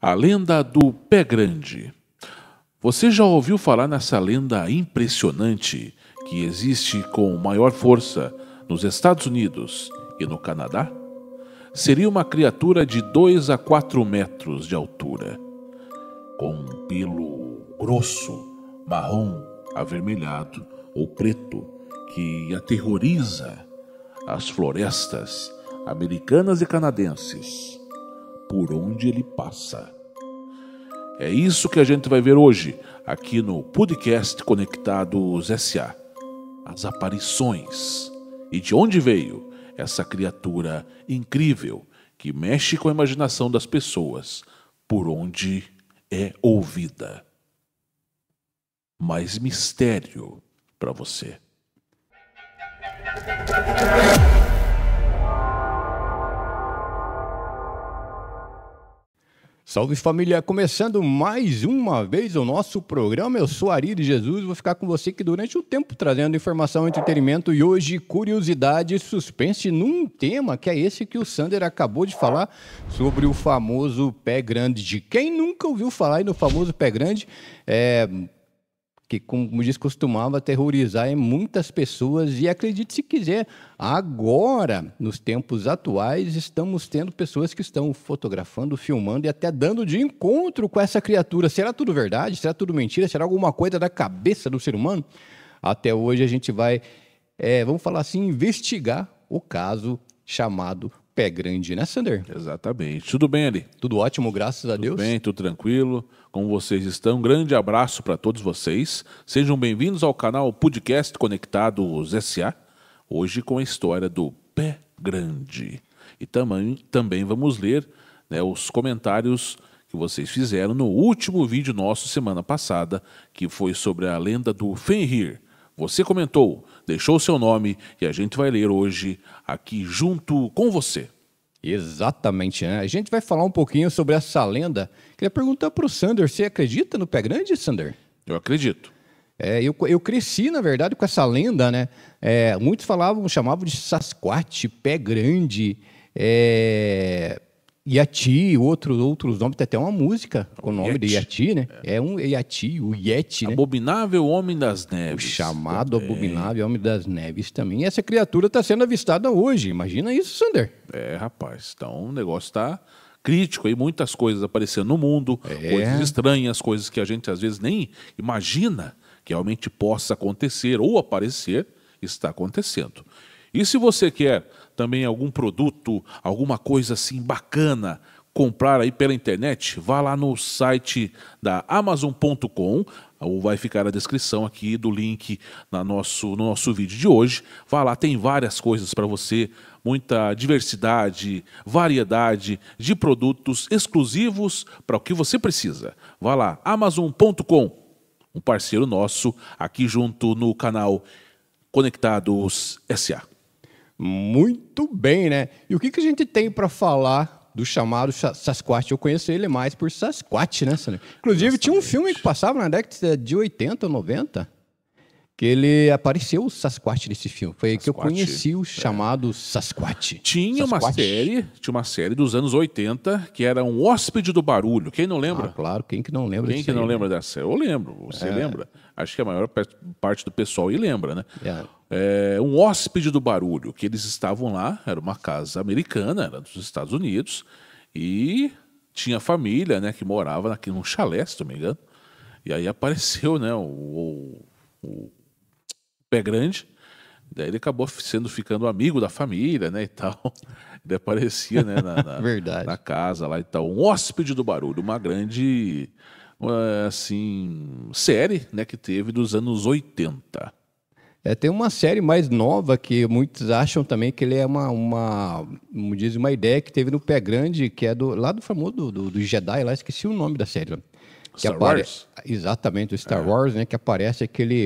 A lenda do pé grande. Você já ouviu falar nessa lenda impressionante que existe com maior força nos Estados Unidos e no Canadá? Seria uma criatura de 2 a 4 metros de altura, com um pelo grosso, marrom, avermelhado ou preto, que aterroriza as florestas americanas e canadenses por onde ele passa. É isso que a gente vai ver hoje, aqui no podcast Conectados S.A. As aparições e de onde veio essa criatura incrível que mexe com a imaginação das pessoas, por onde é ouvida. Mais mistério para você. Salve família, começando mais uma vez o nosso programa, eu sou Ari de Jesus, vou ficar com você aqui durante o tempo trazendo informação, entretenimento e hoje curiosidade e suspense num tema que é esse que o Sander acabou de falar sobre o famoso pé grande. De quem nunca ouviu falar aí no famoso pé grande, que, como diz, costumava aterrorizar muitas pessoas e acredite se quiser, agora, nos tempos atuais, estamos tendo pessoas que estão fotografando, filmando e até dando de encontro com essa criatura. Será tudo verdade? Será tudo mentira? Será alguma coisa da cabeça do ser humano? Até hoje a gente vai, vamos falar assim, investigar o caso chamado pé grande, né, Sander? Exatamente. Tudo bem, Ali? Tudo ótimo, graças a Deus. Tudo bem, tudo tranquilo. Como vocês estão? Um grande abraço para todos vocês. Sejam bem-vindos ao canal Podcast Conectados S.A. Hoje com a história do pé grande. E também vamos ler, né, os comentários que vocês fizeram no último vídeo nosso semana passada, que foi sobre a lenda do Fenrir. Você comentou, deixou seu nome e a gente vai ler hoje aqui junto com você. Exatamente, né? A gente vai falar um pouquinho sobre essa lenda. Queria perguntar para o Sander, você acredita no pé grande, Sander? Eu acredito. Eu cresci, na verdade, com essa lenda, né? Muitos chamavam de Sasquatch, pé grande, Yati, outros nomes, tem até uma música com o nome de Yati, né? Um Yati, o Yeti, né? Abominável Homem das Neves. O chamado Abominável Homem das Neves também. E essa criatura está sendo avistada hoje. Imagina isso, Sander. Rapaz, então o negócio está crítico aí, muitas coisas aparecendo no mundo, coisas estranhas, coisas que a gente às vezes nem imagina que realmente possa acontecer ou aparecer, está acontecendo. E se você quer também algum produto, alguma coisa assim bacana, comprar aí pela internet, vá lá no site da Amazon.com, ou vai ficar a descrição aqui do link no nosso vídeo de hoje. Vá lá, tem várias coisas para você, muita diversidade, variedade de produtos exclusivos para o que você precisa. Vá lá, Amazon.com, um parceiro nosso aqui junto no canal Conectados S.A. Muito bem, né? E o que a gente tem para falar do chamado Sasquatch? Eu conheço ele mais por Sasquatch, né, Sander? Inclusive, tinha um filme que passava na década de 80 ou 90, que ele apareceu o Sasquatch nesse filme. Foi aí que eu conheci o chamado Sasquatch. Tinha uma série dos anos 80 que era Um Hóspede do Barulho. Quem não lembra? Claro, quem que não lembra disso? Quem que não lembra dessa série? Eu lembro, você lembra? Acho que a maior parte do pessoal aí lembra, né? Um Hóspede do Barulho, que eles estavam lá, era uma casa americana, era dos Estados Unidos, e tinha família, né, que morava aqui num chalé, se não me engano. E aí apareceu, né, o pé grande, daí ele acabou ficando amigo da família, né, e tal. Ele aparecia, né, na casa lá e tal. Um Hóspede do Barulho, uma grande, assim, série, né, que teve dos anos 80. Tem uma série mais nova que muitos acham também que ele é como diz, uma ideia que teve no Pé Grande, que é lá do famoso do Jedi, lá esqueci o nome da série. Star Wars? Exatamente, o Star Wars, né? Que aparece aquele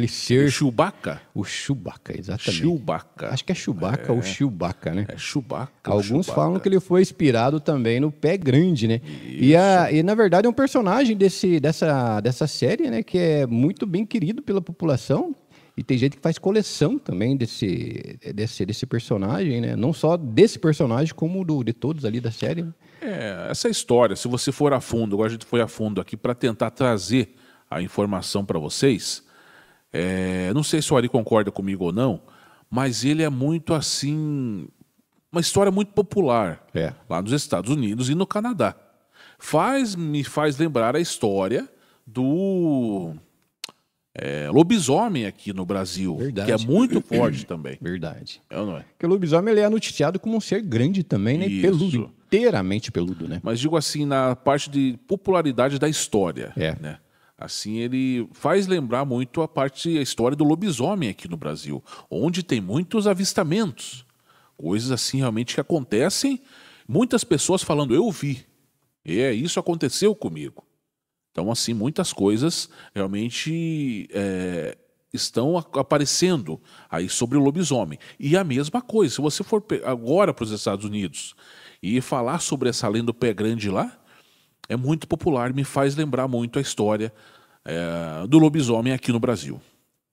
ser... O Chewbacca? O Chewbacca, exatamente. Chewbacca. Acho que é Chewbacca ou Chewbacca, né? É Chewbacca. Alguns falam que ele foi inspirado também no Pé Grande, né? E na verdade é um personagem dessa série, né? Que é muito bem querido pela população. E tem gente que faz coleção também desse personagem, né? Não só desse personagem, como de todos ali da série. Essa história, se você for a fundo, agora a gente foi a fundo aqui para tentar trazer a informação para vocês. Não sei se o Ari concorda comigo ou não, mas ele é muito assim, uma história muito popular lá nos Estados Unidos e no Canadá. Me faz lembrar a história do lobisomem aqui no Brasil, Verdade. que é muito forte também. Verdade. Não é? Porque o lobisomem ele é noticiado como um ser grande também, né? E peludo, inteiramente peludo, né? Mas digo assim, na parte de popularidade da história, né? Assim, ele faz lembrar muito a história do lobisomem aqui no Brasil, onde tem muitos avistamentos, coisas assim realmente que acontecem, muitas pessoas falando, eu vi, isso aconteceu comigo. Então, assim, muitas coisas realmente estão aparecendo aí sobre o lobisomem. E a mesma coisa, se você for agora para os Estados Unidos e falar sobre essa lenda do pé grande lá, é muito popular, me faz lembrar muito a história do lobisomem aqui no Brasil.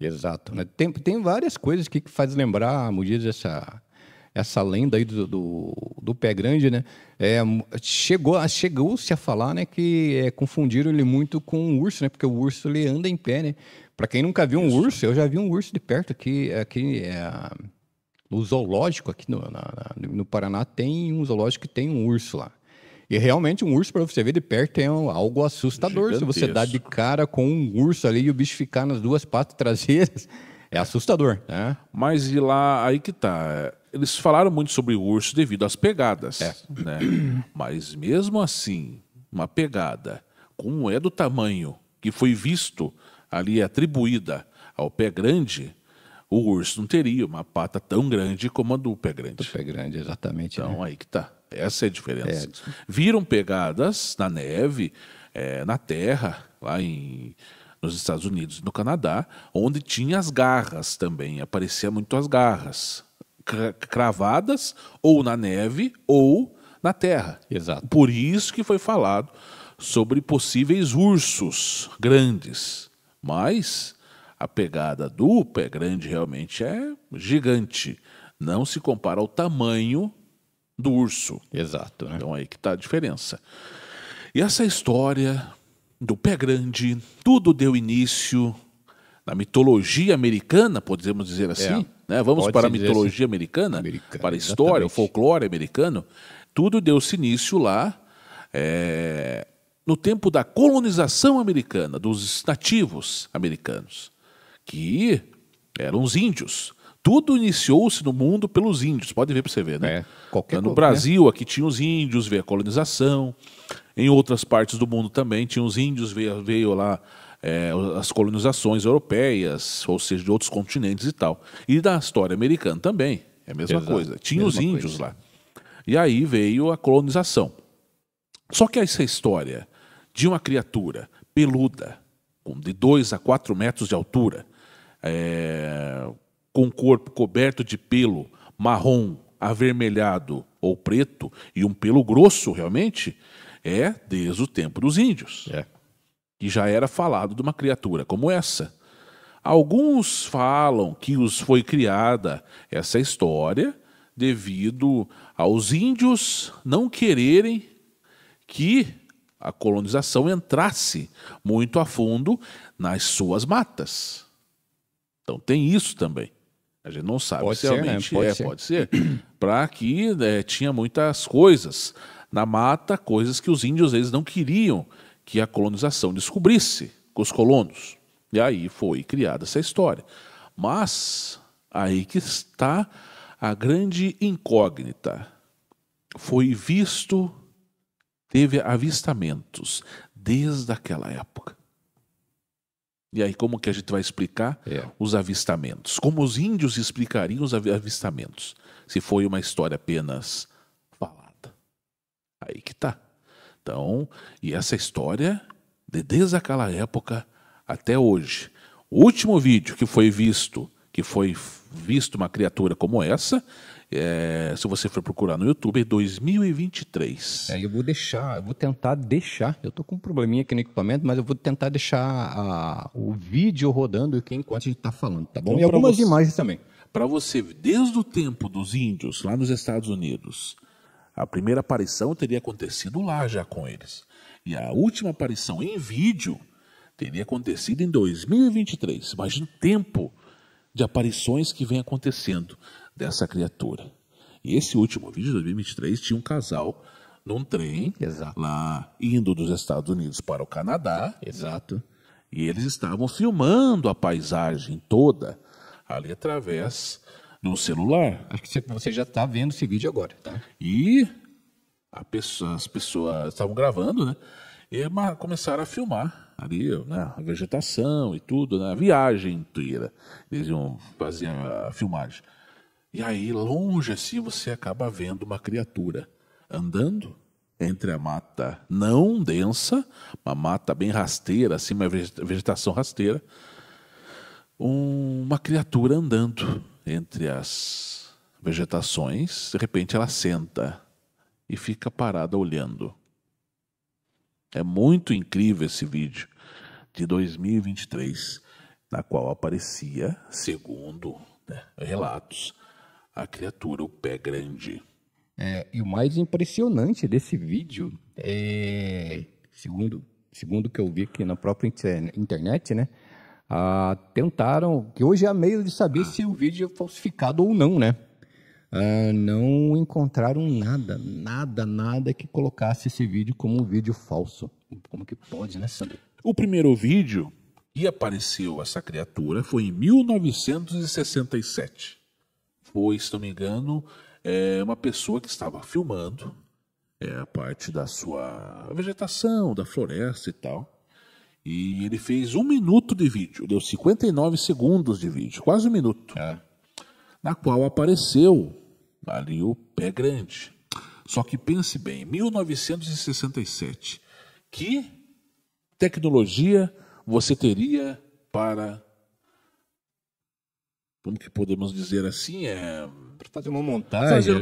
Exato. Né? Tem várias coisas que faz lembrar, Mudiz, essa lenda aí do pé grande, né? Chegou-se a falar, né, que confundiram ele muito com o urso, né? Porque o urso ele anda em pé, né? Para quem nunca viu um urso, eu já vi um urso de perto aqui no zoológico aqui no Paraná tem um zoológico que tem um urso lá. E realmente um urso, para você ver de perto, é algo assustador. Gigantesco. Se você dá de cara com um urso ali e o bicho ficar nas duas patas traseiras, é assustador, né? Mas e lá, aí que tá. Eles falaram muito sobre o urso devido às pegadas, né? Mas mesmo assim, uma pegada como é do tamanho que foi visto ali atribuída ao pé grande, o urso não teria uma pata tão grande como a do pé grande. Do pé grande, exatamente. Então, aí que tá. Essa é a diferença. É. Viram pegadas na neve, na terra, lá nos Estados Unidos e no Canadá, onde tinha as garras também. Apareciam muito as garras, cravadas ou na neve ou na terra. Exato. Por isso que foi falado sobre possíveis ursos grandes. Mas a pegada do pé grande realmente é gigante. Não se compara ao tamanho do urso. Exato, né? Então aí que está a diferença. E essa história do pé grande, tudo deu início na mitologia americana, podemos dizer assim, né? Vamos para a mitologia americana, para a história, o folclore americano. Tudo deu-se início lá no tempo da colonização americana, dos nativos americanos, que eram os índios. Tudo iniciou-se no mundo pelos índios, pode ver para você ver, né? No Brasil, aqui tinha os índios, veio a colonização. Em outras partes do mundo também tinha os índios, veio lá as colonizações europeias, ou seja, de outros continentes e tal. E da história americana também, é a mesma coisa. Tinha os índios lá. E aí veio a colonização. Só que essa história de uma criatura peluda, de 2 a 4 metros de altura, com o corpo coberto de pelo marrom, avermelhado ou preto, e um pelo grosso realmente, desde o tempo dos índios. Que já era falado de uma criatura como essa. Alguns falam que foi criada essa história devido aos índios não quererem que a colonização entrasse muito a fundo nas suas matas. Então tem isso também. A gente não sabe se realmente pode ser. Para que tinha muitas coisas na mata, coisas que os índios eles não queriam que a colonização descobrisse com os colonos. E aí foi criada essa história. Mas aí que está a grande incógnita. Teve avistamentos desde aquela época. E aí como que a gente vai explicar os avistamentos? Como os índios explicariam os avistamentos? Se foi uma história apenas falada. Aí que está. Então, e essa história, desde aquela época até hoje. O último vídeo que foi visto uma criatura como essa, Se você for procurar no YouTube, é 2023. Eu vou tentar deixar. Eu tô com um probleminha aqui no equipamento, mas eu vou tentar deixar o vídeo rodando aqui enquanto a gente tá falando, tá bom? Então, e algumas imagens também. Para você, desde o tempo dos índios, lá nos Estados Unidos, a primeira aparição teria acontecido lá já com eles. E a última aparição em vídeo teria acontecido em 2023. Imagina o tempo de aparições que vem acontecendo dessa criatura. E esse último vídeo, de 2023, tinha um casal num trem, lá indo dos Estados Unidos para o Canadá. Exato. E eles estavam filmando a paisagem toda ali através de um celular. Acho que você já está vendo esse vídeo agora, tá? E as pessoas estavam gravando, né? E começaram a filmar ali, né, a vegetação e tudo, né, a viagem inteira. Eles iam fazer a filmagem. E aí, longe assim, você acaba vendo uma criatura andando entre a mata não densa, uma mata bem rasteira, assim, uma vegetação rasteira. Uma criatura andando entre as vegetações. De repente ela senta e fica parada olhando. É muito incrível esse vídeo de 2023, na qual aparecia, segundo, né, relatos, a criatura, o pé grande. E o mais impressionante desse vídeo segundo o que eu vi aqui na própria internet, né? Tentaram, que hoje é a meio de saber se o vídeo é falsificado ou não, né? Não encontraram nada que colocasse esse vídeo como um vídeo falso. Como que pode, né, Sandro? O primeiro vídeo que apareceu essa criatura foi em 1967. Foi, se não me engano, uma pessoa que estava filmando a parte da sua vegetação, da floresta e tal. E ele fez 1 minuto de vídeo, deu 59 segundos de vídeo, quase 1 minuto, na qual apareceu ali o pé grande. Só que pense bem, 1967, que tecnologia você teria para, como que podemos dizer assim, para fazer uma montagem,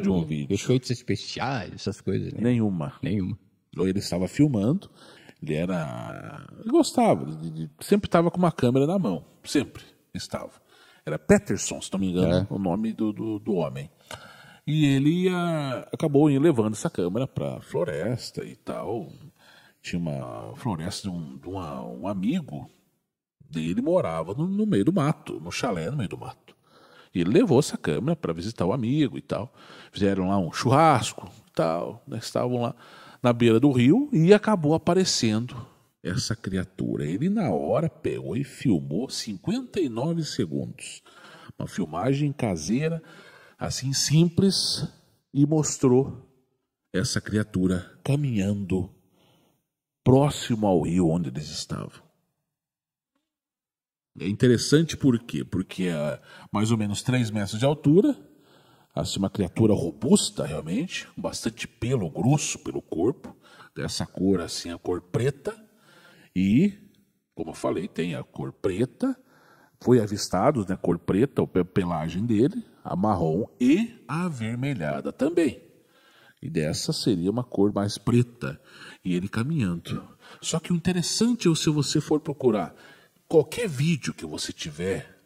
de um vídeo. Efeitos especiais, essas coisas, né? Nenhuma. Ele estava filmando. Ele gostava, sempre estava com uma câmera na mão, sempre estava. Era Peterson, se não me engano, o nome do homem. E ele acabou levando essa câmera para a floresta e tal. Tinha uma floresta de um amigo dele, morava no meio do mato, no chalé no meio do mato. E ele levou essa câmera para visitar o amigo e tal. Fizeram lá um churrasco e tal, né? Estavam lá na beira do rio e acabou aparecendo essa criatura. Ele na hora pegou e filmou 59 segundos. Uma filmagem caseira, assim simples, e mostrou essa criatura caminhando próximo ao rio onde eles estavam. É interessante por quê? Porque é mais ou menos 3 metros de altura, assim, uma criatura robusta realmente, com bastante pelo grosso pelo corpo, dessa cor assim, a cor preta, e, como eu falei, tem a cor preta, foi avistado, né, cor preta, a pelagem dele, a marrom e a avermelhada também. E dessa seria uma cor mais preta, e ele caminhando. Só que o interessante é se você for procurar qualquer vídeo que você tiver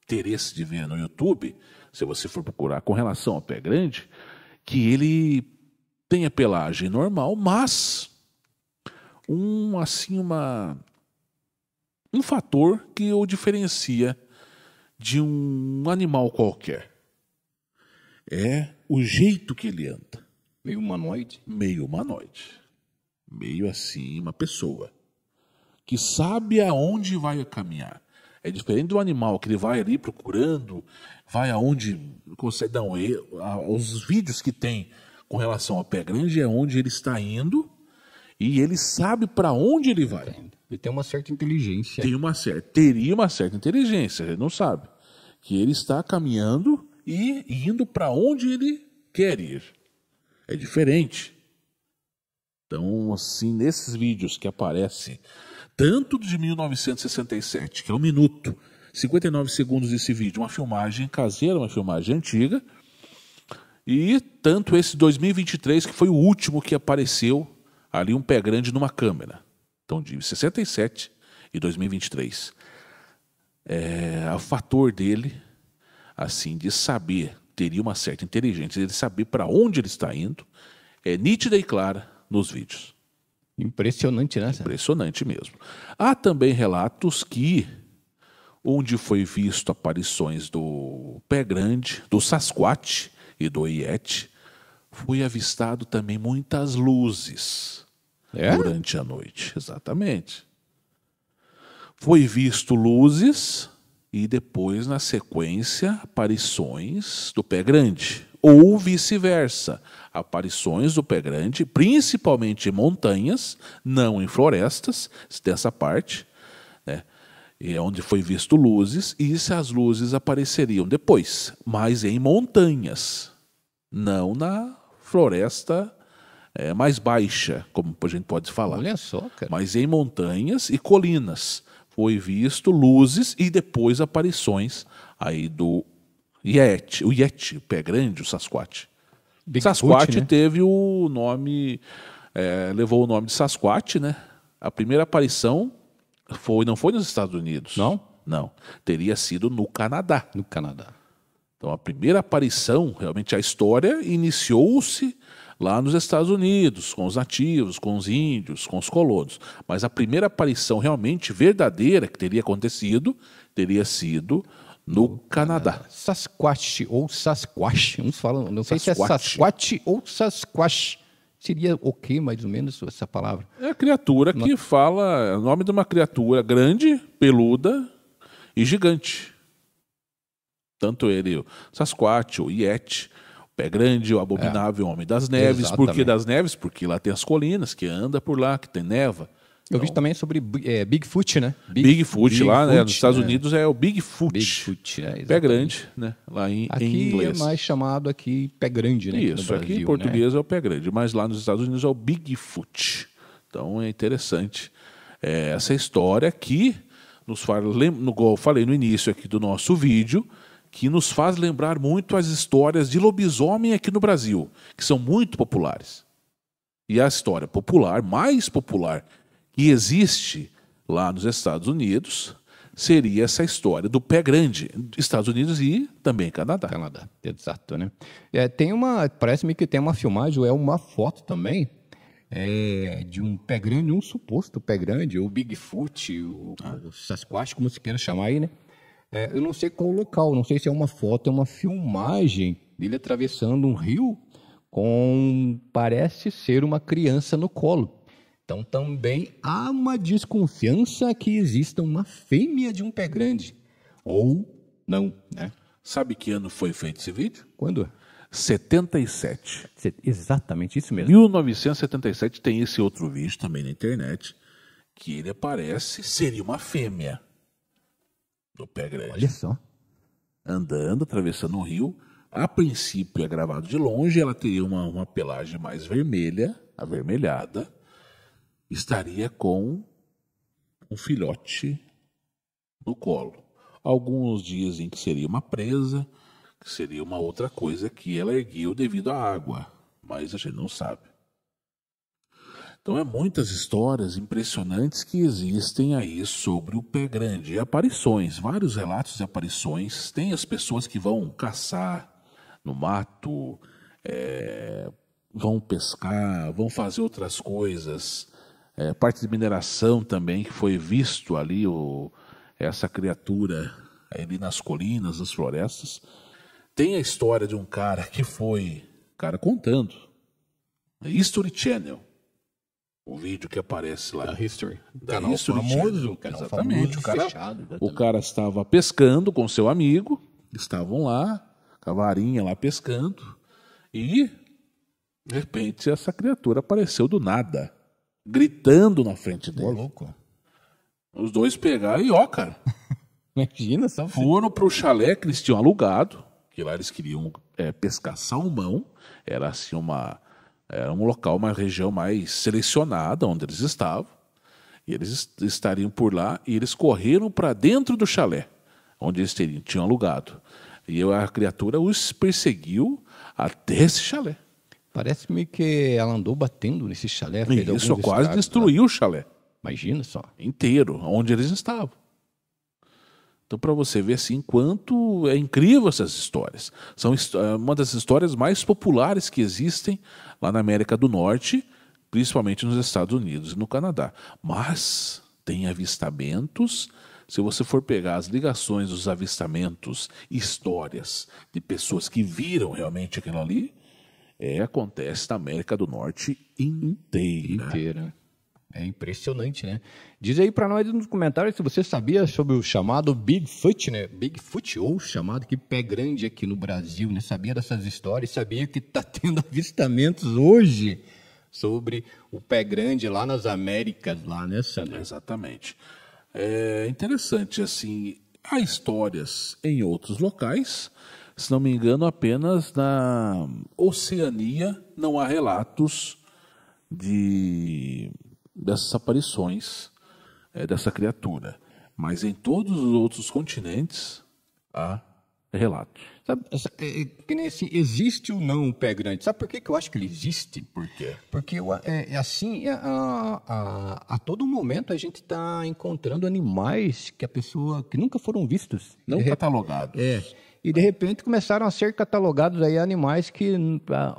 interesse de ver no YouTube, se você for procurar com relação ao pé grande, que ele tem a pelagem normal, mas um fator que o diferencia de um animal qualquer. É o jeito que ele anda. Meio humanoide. Meio humanoide. Meio assim, uma pessoa que sabe aonde vai caminhar. É diferente do animal, que ele vai ali procurando, vai aonde consegue dar um erro. Os vídeos que tem com relação ao pé grande é onde ele está indo e ele sabe para onde ele vai. Ele tem uma certa inteligência. Teria uma certa inteligência, ele não sabe. Que ele está caminhando e indo para onde ele quer ir. É diferente. Então, assim, nesses vídeos que aparecem, tanto de 1967, que é 1 minuto, 59 segundos desse vídeo, uma filmagem caseira, uma filmagem antiga, E tanto esse 2023, que foi o último que apareceu ali um pé grande numa câmera. Então, de 67 e 2023. O fator dele, assim, de saber, teria uma certa inteligência, de saber para onde ele está indo, é nítida e clara nos vídeos. Impressionante, né? Impressionante mesmo. Há também relatos que, onde foi visto aparições do pé grande, do Sasquatch e do Yeti, foi avistado também muitas luzes durante a noite. Exatamente. Foi visto luzes e depois, na sequência, aparições do pé grande. Ou vice-versa. Aparições do pé grande, principalmente em montanhas, não em florestas, dessa parte, né? E é onde foi visto luzes, e as luzes apareceriam depois, mas em montanhas, não na floresta mais baixa, como a gente pode falar. Olha só, cara. Mas em montanhas e colinas foi visto luzes e depois aparições aí do Yeti, o pé grande, o Sasquatch. Sasquatch, né? Teve o nome, levou o nome de Sasquatch, né? A primeira aparição não foi nos Estados Unidos. Não? Não. Teria sido no Canadá. No Canadá. Então, a primeira aparição, realmente, a história iniciou-se lá nos Estados Unidos, com os nativos, com os índios, com os colonos. Mas a primeira aparição realmente verdadeira que teria acontecido, teria sido no Canadá. Sasquatch ou Sasquatch, uns falam, não sei se é Sasquatch ou Sasquatch. Seria o que, mais ou menos, essa palavra? É a criatura que fala, é o nome de uma criatura grande, peluda e gigante. Tanto ele, o Sasquatch, o Yeti, o pé grande, o abominável homem das neves. Exatamente. Por que das neves? Porque lá tem as colinas, que anda por lá, que tem neva. Eu vi também sobre Bigfoot, né? Bigfoot lá, né? Nos Estados Unidos é o Bigfoot. Bigfoot, né? Pé grande, né? Lá em inglês. Aqui é mais chamado aqui pé grande, né? Isso, aqui em português é o pé grande, mas lá nos Estados Unidos é o Bigfoot. Então é interessante essa história que nos faz, eu falei no início aqui do nosso vídeo, que nos faz lembrar muito as histórias de lobisomem aqui no Brasil, que são muito populares. E a história popular, mais popular, que existe lá nos Estados Unidos, seria essa história do pé grande, Estados Unidos e também Canadá. Canadá, exato, né? Parece-me que tem uma filmagem, ou é uma foto também, de um pé grande, um suposto pé grande, o Bigfoot, o Sasquatch, como se queira chamar aí, né? Eu não sei qual o local, não sei se é uma foto, é uma filmagem dele atravessando um rio parece ser uma criança no colo. Então também há uma desconfiança que exista uma fêmea de um pé grande. Ou não, né? Sabe que ano foi feito esse vídeo? Quando? 77. Exatamente, isso mesmo. 1977 tem esse outro vídeo também na internet, que ele aparece, seria uma fêmea do pé grande. Olha só. Andando, atravessando um rio. A princípio é gravado de longe, ela teria uma pelagem mais vermelha, avermelhada. Estaria com um filhote no colo. Alguns dizem que seria uma presa, que seria uma outra coisa que ela ergueu devido à água, mas a gente não sabe. Então é muitas histórias impressionantes que existem aí sobre o pé grande. E aparições, vários relatos de aparições. Tem as pessoas que vão caçar no mato, vão pescar, vão fazer outras coisas. Parte de mineração também, que foi visto ali essa criatura ali nas colinas, nas florestas. Tem a história de um cara que foi, contando, History Channel, o vídeo que aparece lá. Da History. Canal famoso, canal exatamente. Famoso, fechado. Exatamente. O cara estava pescando com seu amigo, estavam lá, com a varinha lá pescando, e de repente essa criatura apareceu do nada, gritando na frente dele. Louco. Os dois pegaram e cara. Imagina só. Foram para o chalé que eles tinham alugado, que lá eles queriam pescar salmão. Era assim era um local, uma região mais selecionada onde eles estavam. E eles estariam por lá e eles correram para dentro do chalé, onde eles tinham alugado. E a criatura os perseguiu até esse chalé. Parece meio que ela andou batendo nesse chalé. Fez Isso, alguns quase estragos, destruiu o chalé né? Imagina só. inteiro, onde eles estavam. Então, para você ver assim, quanto é incrível essas histórias. São uma das histórias mais populares que existem lá na América do Norte, principalmente nos Estados Unidos e no Canadá. Mas tem avistamentos. Se você for pegar as ligações dos avistamentos, histórias de pessoas que viram realmente aquilo ali, acontece na América do Norte inteira. É impressionante, né? Diz aí pra nós nos comentários se você sabia sobre o chamado Bigfoot, né? Bigfoot, ou chamado que pé grande aqui no Brasil, né? Sabia dessas histórias? Sabia que tá tendo avistamentos hoje sobre o pé grande lá nas Américas, lá, né, Sandra? Exatamente. É interessante, assim, há histórias em outros locais, se não me engano, apenas na Oceania não há relatos dessas aparições dessa criatura. Mas em todos os outros continentes há relatos. Sabe, que nem assim, existe ou não o pé grande? Sabe por que eu acho que ele existe? Por quê? Porque a todo momento a gente está encontrando animais que nunca foram vistos. Não catalogados. E de repente começaram a ser catalogados aí animais que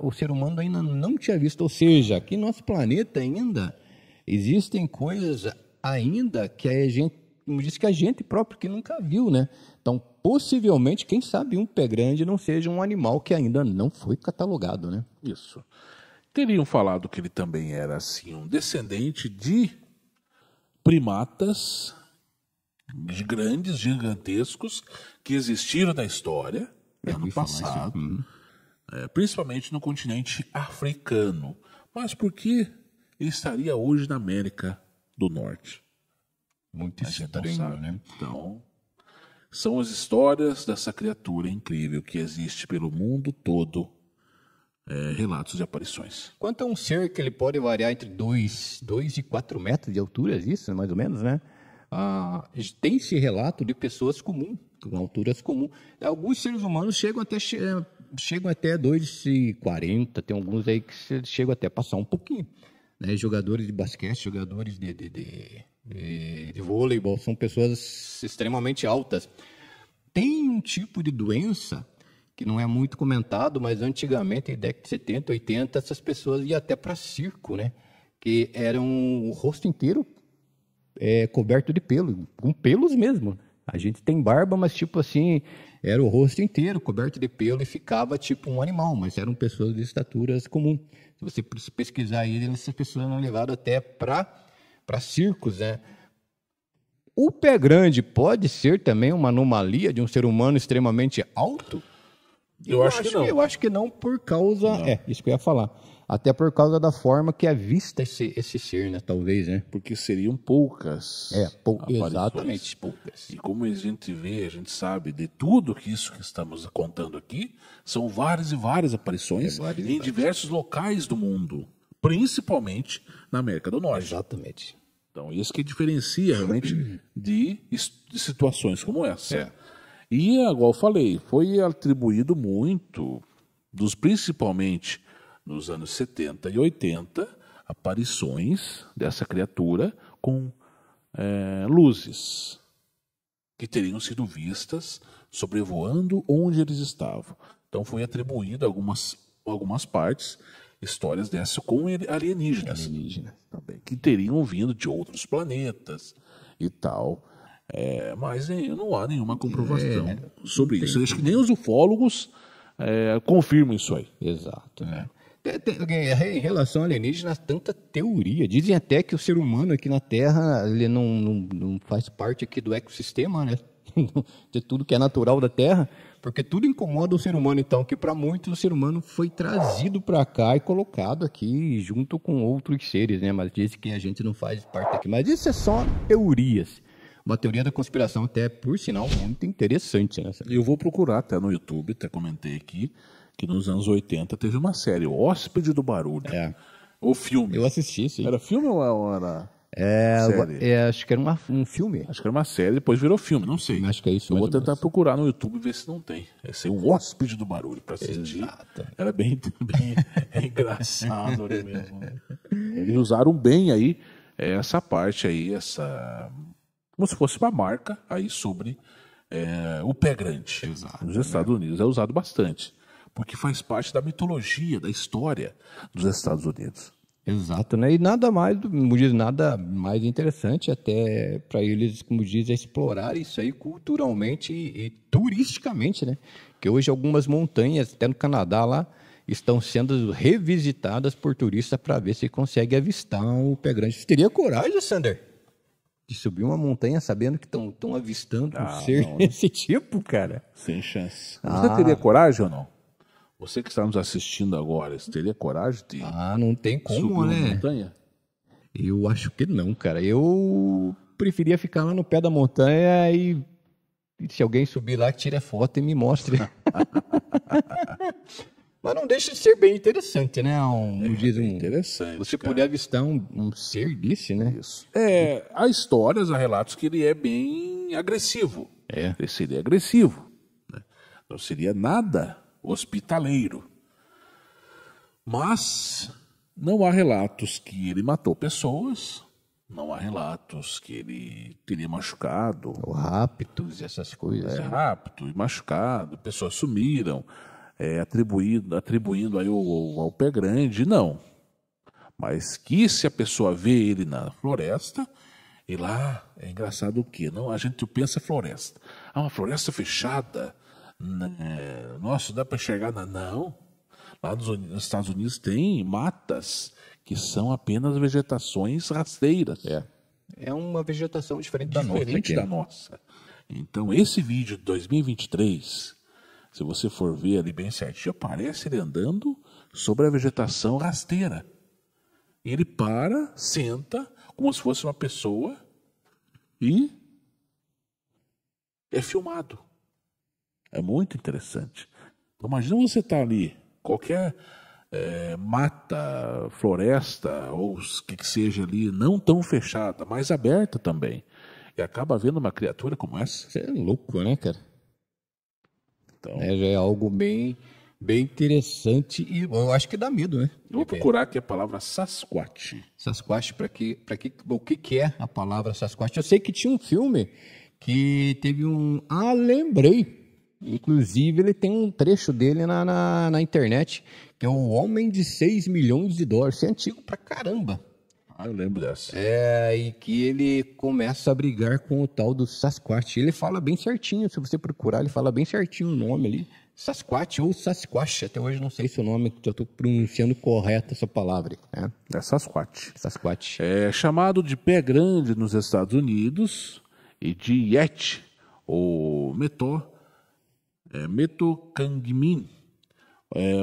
o ser humano ainda não tinha visto. Ou seja, aqui no nosso planeta ainda existem coisas ainda que a gente, como disse, que a gente próprio que nunca viu, né? Então, possivelmente, quem sabe um pé grande não seja um animal que ainda não foi catalogado, né? Isso. Teriam falado que ele também era assim um descendente de primatas grandes, gigantescos, que existiram na história no passado, principalmente no continente africano. Mas por que ele estaria hoje na América do Norte? Muito estranho, né? Então, são as histórias dessa criatura incrível que existe pelo mundo todo, relatos de aparições. Quanto a um ser que ele pode variar entre 2 e 4 metros de altura, isso, mais ou menos, né? Tem-se relato de pessoas comuns, com alturas comuns. Alguns seres humanos chegam até 2,40, tem alguns aí que chegam até a passar um pouquinho. Né? Jogadores de basquete, jogadores de vôleibol, são pessoas extremamente altas. Tem um tipo de doença que não é muito comentado, mas antigamente, em década de 70, 80, essas pessoas iam até para circo, né? Que eram o rosto inteiro coberto de pelo, com pelos mesmo. A gente tem barba, mas tipo assim, era o rosto inteiro coberto de pelo e ficava tipo um animal, mas eram pessoas de estaturas comuns. Se você pesquisar aí, essas pessoas eram levadas até para circos, né? O pé grande pode ser também uma anomalia de um ser humano extremamente alto? Eu acho que não. Eu acho que não por causa... isso que eu ia falar. Até por causa da forma que é vista esse ser, né? Talvez, né? Porque seriam poucas aparições. Exatamente, poucas. E como a gente vê, a gente sabe de tudo que isso que estamos contando aqui, são várias e várias aparições em diversos locais do mundo, principalmente na América do Norte. Exatamente. Então, isso que diferencia realmente de situações como essa. E, igual eu falei, foi atribuído muito, principalmente nos anos 70 e 80, aparições dessa criatura com luzes que teriam sido vistas sobrevoando onde eles estavam. Então foi atribuído algumas partes, histórias dessas com alienígenas também, que teriam vindo de outros planetas e tal. Mas não há nenhuma comprovação sobre isso. Eu acho que nem os ufólogos confirmam isso aí. Exato. Em relação a alienígenas, tanta teoria. Dizem até que o ser humano aqui na Terra ele não faz parte aqui do ecossistema, né? De tudo que é natural da Terra, porque tudo incomoda o ser humano. Então, que para muitos o ser humano foi trazido para cá e colocado aqui junto com outros seres, né? Mas dizem que a gente não faz parte aqui. Mas isso é só teorias. Uma teoria da conspiração até, por sinal, muito interessante, né? Eu vou procurar até no YouTube, até comentei aqui, que nos anos 80 teve uma série, O Hóspede do Barulho. O filme. Eu assisti, sim. Era filme ou era... Série. Acho que era um filme. Acho que era uma série, depois virou filme, não sei. Acho que é isso Eu vou mais ou tentar menos. procurar no YouTube e ver se não tem. Esse é o Hóspede do Barulho para assistir. Exato. Era bem engraçado ali mesmo. Eles usaram bem aí essa parte aí, como se fosse uma marca aí sobre o pé grande. Exato, Nos Estados Unidos é usado bastante, porque faz parte da mitologia, da história dos Estados Unidos. Exato, né? E nada mais, como diz, nada mais interessante até para eles, como diz, explorar isso aí culturalmente e turisticamente, né? Que hoje algumas montanhas, até no Canadá lá, estão sendo revisitadas por turistas para ver se consegue avistar o pé grande. Você teria coragem, Sander, de subir uma montanha sabendo que estão avistando um ser não. desse tipo, cara? Sem chance. Você teria coragem ou não? Você que está nos assistindo agora, você teria coragem de Não tem subir como, uma né? montanha? Eu acho que não, cara. Eu preferia ficar lá no pé da montanha e se alguém subir lá, tire foto e me mostre. Mas não deixa de ser bem interessante, né? Interessante. Você cara. poder avistar um ser desse, né? Isso. Há histórias, há relatos que ele é bem agressivo. Ele seria agressivo. Né? Não seria nada hospitaleiro. Mas não há relatos que ele matou pessoas, não há relatos que ele teria machucado. O raptos, essas coisas. né? Rápido e machucado, pessoas sumiram, atribuindo aí ao pé grande, não. Mas que se a pessoa vê ele na floresta, e lá é engraçado o quê? Não, a gente pensa floresta. Uma floresta fechada. Nossa, dá para enxergar? Não. Lá nos Estados Unidos tem matas que são apenas vegetações rasteiras. É uma vegetação diferente da nossa. Diferente aqui, da né? nossa. Então, esse vídeo de 2023, se você for ver ali bem certinho, aparece ele andando sobre a vegetação rasteira. Ele para, senta, como se fosse uma pessoa, e é filmado. É muito interessante. Então, imagina você estar ali, qualquer mata, floresta, ou o que seja ali, não tão fechada, mas aberta também. E acaba vendo uma criatura como essa. Isso é louco, né, cara? Então, Já é algo bem interessante e eu acho que dá medo, né? eu vou procurar aqui a palavra Sasquatch. Sasquatch, o que é a palavra Sasquatch? Eu sei que tinha um filme que teve lembrei. Inclusive, ele tem um trecho dele na internet, que é o Homem de 6 milhões de dólares. Isso é antigo pra caramba. Eu lembro dessa. E que ele começa a brigar com o tal do Sasquatch. Ele fala bem certinho, se você procurar, ele fala bem certinho o nome ali. Sasquatch ou Sasquatch, até hoje não sei se o nome, eu estou pronunciando correto essa palavra. Né? É Sasquatch. Sasquatch. É chamado de pé grande nos Estados Unidos e de Yeti, ou Metocangmin,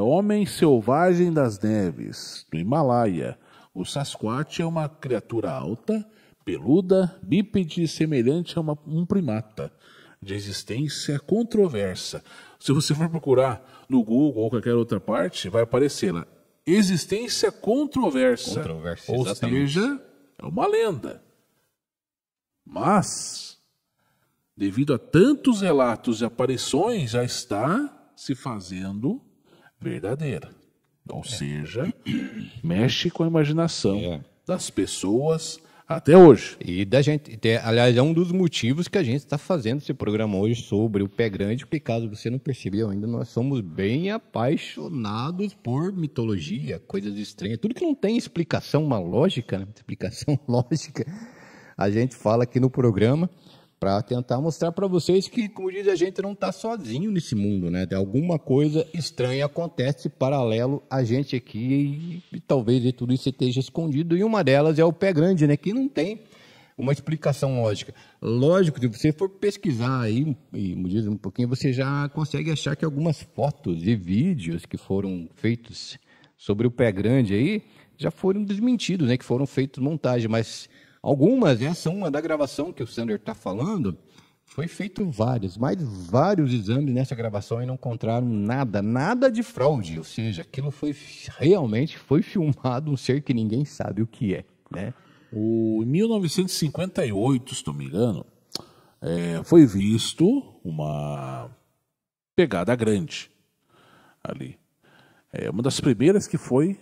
homem selvagem das neves, do Himalaia. O Sasquatch é uma criatura alta, peluda, bípede, semelhante a um primata, de existência controversa. Se você for procurar no Google ou qualquer outra parte, vai aparecer lá, existência controversa. Ou exatamente. seja, é uma lenda. Mas, devido a tantos relatos e aparições, já está se fazendo verdadeira. Ou seja, mexe com a imaginação das pessoas até hoje. E da gente, aliás, é um dos motivos que a gente está fazendo esse programa hoje sobre o pé grande, porque caso você não percebeu ainda, nós somos bem apaixonados por mitologia, coisas estranhas, tudo que não tem explicação, uma lógica, né? Explicação lógica, a gente fala aqui no programa para tentar mostrar para vocês que, como diz, a gente não está sozinho nesse mundo, né? Alguma coisa estranha acontece paralelo a gente aqui e talvez de tudo isso esteja escondido. E uma delas é o pé grande, né? Que não tem uma explicação lógica. Lógico, se você for pesquisar aí, e como diz, um pouquinho, você já consegue achar que algumas fotos e vídeos que foram feitos sobre o pé grande aí já foram desmentidos, né? Que foram feitos montagem, mas algumas, essa uma da gravação que o Sander está falando, foi feito vários exames nessa gravação e não encontraram nada de fraude. Ou seja, aquilo realmente foi filmado, um ser que ninguém sabe o que é, né? Em 1958, se não me engano, foi visto uma pegada grande ali. É uma das primeiras que foi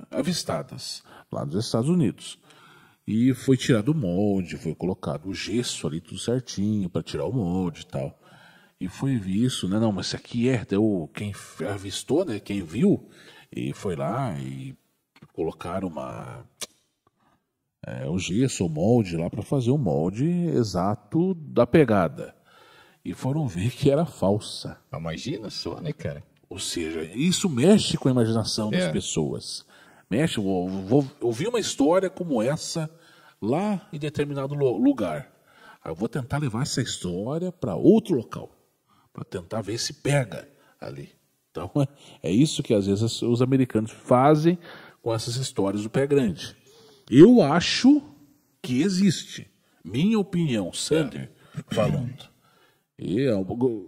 avistadas lá nos Estados Unidos. E foi tirado o molde, foi colocado o gesso ali, tudo certinho, para tirar o molde e tal. E foi visto, né? Não, mas esse aqui deu quem avistou, né? Quem viu, e foi lá e colocaram o gesso, o molde lá, para fazer o molde exato da pegada. E foram ver que era falsa. Imagina só, né, cara? Ou seja, isso mexe com a imaginação das pessoas. Mexe, eu vi uma história como essa lá em determinado lugar. Aí eu vou tentar levar essa história para outro local, para tentar ver se pega ali. Então, é isso que às vezes os americanos fazem com essas histórias do pé grande. Eu acho que existe. Minha opinião, Sander, falando.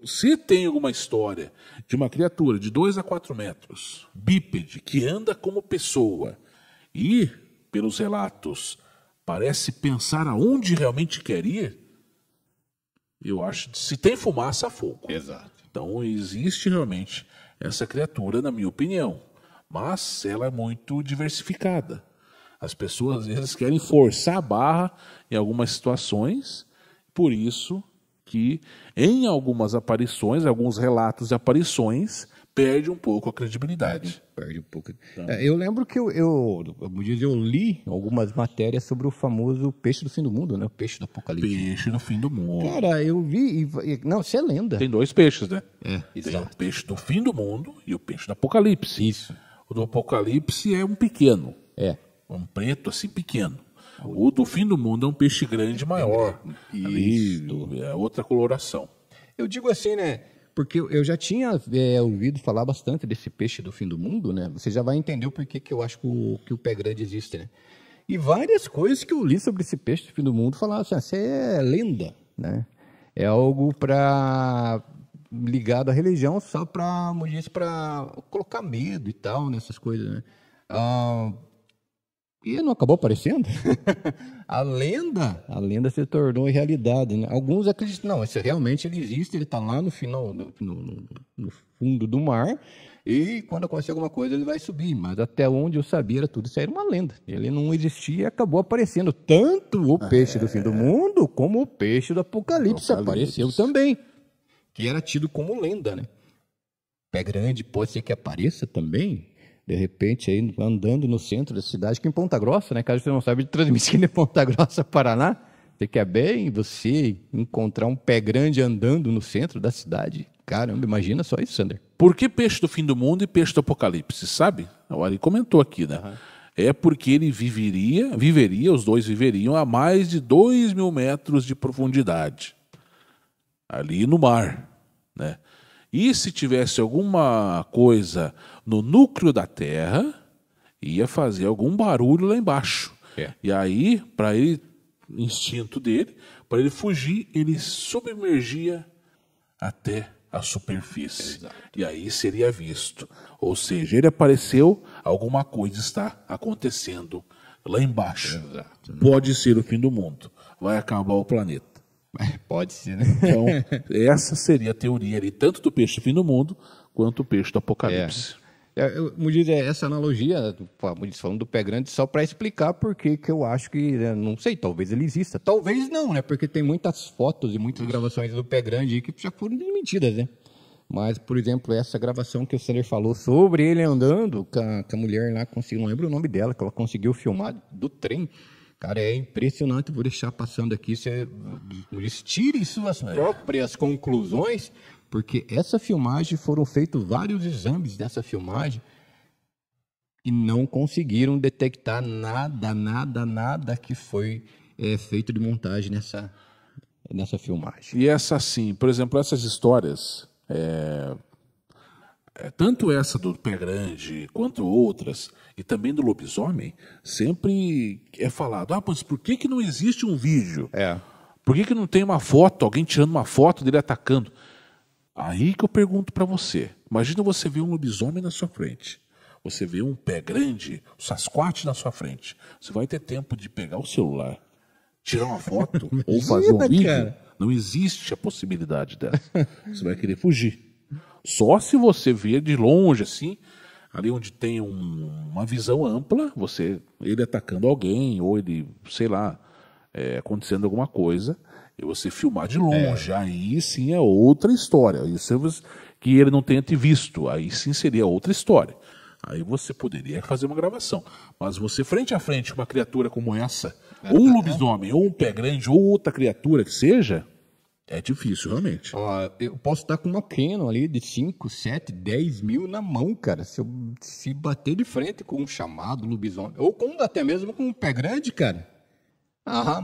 Se tem alguma história de uma criatura de 2 a 4 metros, bípede, que anda como pessoa e, pelos relatos, parece pensar aonde realmente quer ir, eu acho que se tem fumaça, há fogo. Exato. Então existe realmente essa criatura, na minha opinião. Mas ela é muito diversificada. As pessoas às vezes querem forçar a barra em algumas situações, por isso que em algumas aparições, alguns relatos de aparições, perde um pouco a credibilidade. Perde um pouco. Eu lembro que eu li algumas matérias sobre o famoso peixe do fim do mundo, né? O peixe do Apocalipse. Peixe do fim do mundo. Cara, eu vi... Não, isso é lenda. Tem 2 peixes, né? Exato. Tem o peixe do fim do mundo e o peixe do Apocalipse. Isso. O do Apocalipse é um pequeno. Um preto assim pequeno. O do fim do mundo é um peixe grande maior. Isso. Ali é outra coloração. Eu digo assim, né? Porque eu já tinha ouvido falar bastante desse peixe do fim do mundo, né? Você já vai entender o porquê que eu acho que o pé grande existe, né? E várias coisas que eu li sobre esse peixe do fim do mundo falavam assim, isso é lenda, né? É algo ligado à religião só para colocar medo e tal, nessas coisas, né? E não acabou aparecendo. A lenda se tornou realidade, né? Alguns acreditam, não, realmente ele existe, ele está lá no final, no fundo do mar, e quando acontecer alguma coisa ele vai subir, mas até onde eu sabia era tudo, isso era uma lenda. Ele não existia e acabou aparecendo tanto o peixe do fim do mundo, como o peixe do Apocalipse apareceu também, que era tido como lenda, né? Pé grande pode ser que apareça também, de repente, aí, andando no centro da cidade, que em Ponta Grossa, né? Caso você não saiba de transmitir em Ponta Grossa, Paraná, você quer bem você encontrar um pé grande andando no centro da cidade. Caramba, imagina só isso, Sander. Por que peixe do fim do mundo e peixe do Apocalipse, sabe? O Ari comentou aqui, né? Uhum. É porque ele os dois viveriam a mais de 2.000 metros de profundidade, ali no mar, né? E se tivesse alguma coisa no núcleo da Terra, ia fazer algum barulho lá embaixo. E aí, para ele, instinto dele, para ele fugir, ele submergia até a superfície. Exato. E aí seria visto. Ou seja, ele apareceu, alguma coisa está acontecendo lá embaixo. Exato. Pode ser o fim do mundo. Vai acabar o planeta. Pode ser, né? Então, essa seria a teoria ali, tanto do peixe do fim do mundo, quanto do peixe do Apocalipse. Essa analogia, falando do pé grande, só para explicar por que eu acho que, não sei, talvez ele exista. Talvez não, né? Porque tem muitas fotos e muitas gravações do pé grande que já foram desmentidas, né? Mas, por exemplo, essa gravação que o Sander falou sobre ele andando, com a mulher lá, não lembro o nome dela, que ela conseguiu filmar do trem. Cara, é impressionante, vou deixar passando aqui, você tire suas próprias conclusões, porque essa filmagem, foram feitos vários exames dessa filmagem e não conseguiram detectar nada que foi feito de montagem nessa filmagem. E essa sim, por exemplo, essas histórias, tanto essa do pé grande quanto outras, e também do lobisomem, sempre é falado, mas por que não existe um vídeo? Por que não tem uma foto, alguém tirando uma foto dele atacando? Aí que eu pergunto para você, imagina você ver um lobisomem na sua frente, você vê um pé grande, o Sasquatch na sua frente, você vai ter tempo de pegar o celular, tirar uma foto ou fazer um vídeo? Cara. Não existe a possibilidade dessa. Você vai querer fugir. Só se você ver de longe, assim, ali onde tem uma visão ampla, ele atacando alguém, ou ele, sei lá, acontecendo alguma coisa, e você filmar de longe, aí sim é outra história. Isso que ele não tenha te visto, aí sim seria outra história. Aí você poderia fazer uma gravação. Mas você frente a frente com uma criatura como essa, ou um lobisomem, ou um pé grande, ou outra criatura que seja, é difícil, realmente. Eu posso estar com uma Canon ali de 5, 7, 10 mil na mão, cara. Se bater de frente com um chamado lobisomem, ou até mesmo com um pé grande, cara.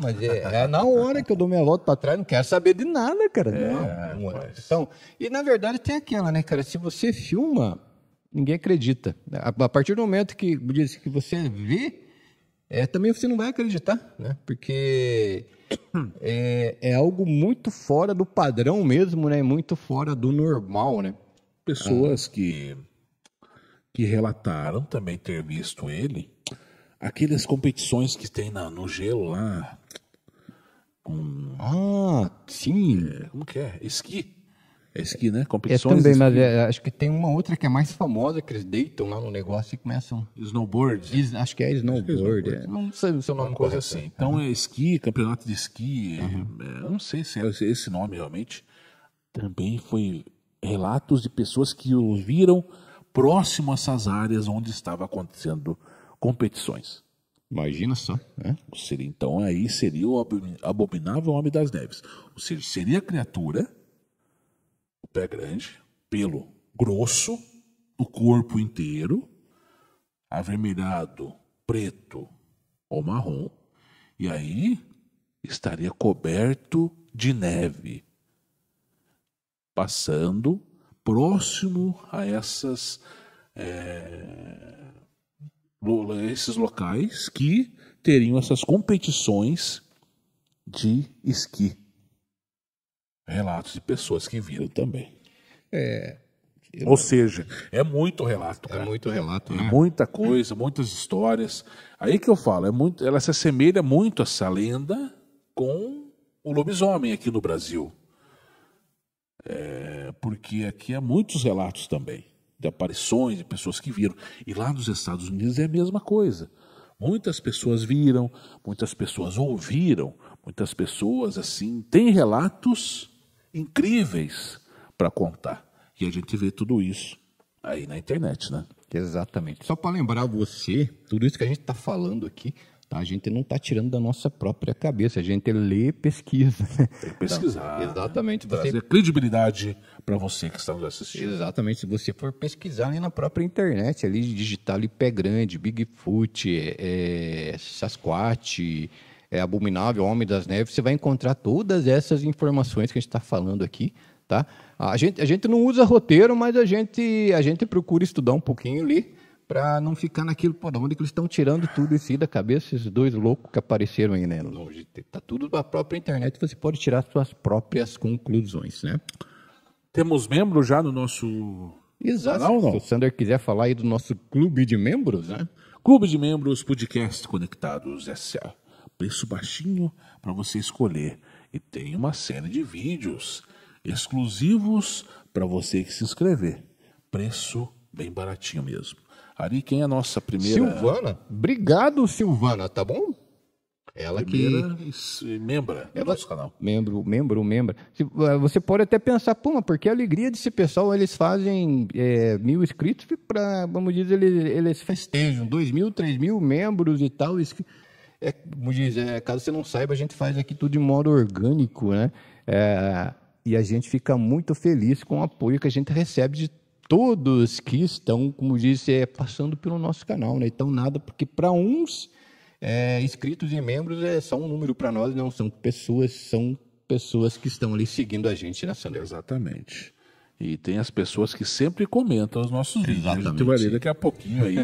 Mas é na hora que eu dou minha volta para trás, não quero saber de nada, cara. Não. Então, e na verdade tem aquela, né, cara? Se você filma, ninguém acredita. A partir do momento que você vê, também você não vai acreditar, né? Porque é algo muito fora do padrão mesmo, né? Muito fora do normal, né? Pessoas que relataram também ter visto ele, aquelas competições que tem no gelo lá. Sim. Como que é? Esqui. É esqui, né? Competições também, mas acho que tem uma outra que é mais famosa, que eles deitam lá no negócio e começam... Snowboard. Acho que é snowboard. Não sei o seu nome. Uma coisa assim. Então é esqui, campeonato de esqui. Eu não sei se é esse nome realmente. Também foi relatos de pessoas que os viram próximo a essas áreas onde estava acontecendo competições. Imagina só. Então aí seria o abominável Homem das Neves. Ou seja, seria a criatura, o pé grande, pelo grosso, o corpo inteiro, avermelhado, preto ou marrom, e aí estaria coberto de neve, passando próximo a esses locais que teriam essas competições de esqui. Relatos de pessoas que viram também. Ou seja, é muito relato, cara. É muito relato, né? Muita coisa, muitas histórias. Aí que eu falo, ela se assemelha muito essa lenda com o lobisomem aqui no Brasil. Porque aqui há muitos relatos também de aparições, de pessoas que viram. E lá nos Estados Unidos é a mesma coisa. Muitas pessoas viram, muitas pessoas ouviram, muitas pessoas, assim, têm relatos incríveis para contar. E a gente vê tudo isso aí na internet, né? Exatamente. Só para lembrar você, tudo isso que a gente está falando aqui, tá? A gente não está tirando da nossa própria cabeça, a gente lê e pesquisa. Tem que pesquisar. Então, exatamente. Trazer credibilidade para você que está nos assistindo. Exatamente. Se você for pesquisar ali na própria internet, ali digitar ali pé grande, Bigfoot, Sasquatch, abominável, Homem das Neves, você vai encontrar todas essas informações que a gente está falando aqui, tá? A gente não usa roteiro, mas a gente procura estudar um pouquinho ali para não ficar naquilo, de onde que eles estão tirando tudo isso aí da cabeça, esses dois loucos que apareceram aí, né? Tá tudo da própria internet, você pode tirar suas próprias conclusões, né? Temos membros já no nosso Exato. canal, não? Se o Sander quiser falar aí do nosso clube de membros, né? Clube de Membros Podcast Conectados S.A. Preço baixinho para você escolher. E tem uma série de vídeos exclusivos para você que se inscrever. Preço bem baratinho mesmo. Ari, quem é a nossa primeira... Silvana. Obrigado, Silvana, tá bom? Ela primeira membra do nosso canal. Membro. Você pode até pensar, porque a alegria desse pessoal, eles fazem 1.000 inscritos para, vamos dizer, eles festejam 2.000, 3.000 membros e tal. Como diz, caso você não saiba, a gente faz aqui tudo de modo orgânico, né? E a gente fica muito feliz com o apoio que a gente recebe de todos que estão, como disse, passando pelo nosso canal, né? Então, nada, porque para uns inscritos e membros é só um número, para nós não, são pessoas que estão ali seguindo a gente, né, Sander? Exatamente. E tem as pessoas que sempre comentam os nossos vídeos. Exatamente. A gente vai ler daqui a pouquinho aí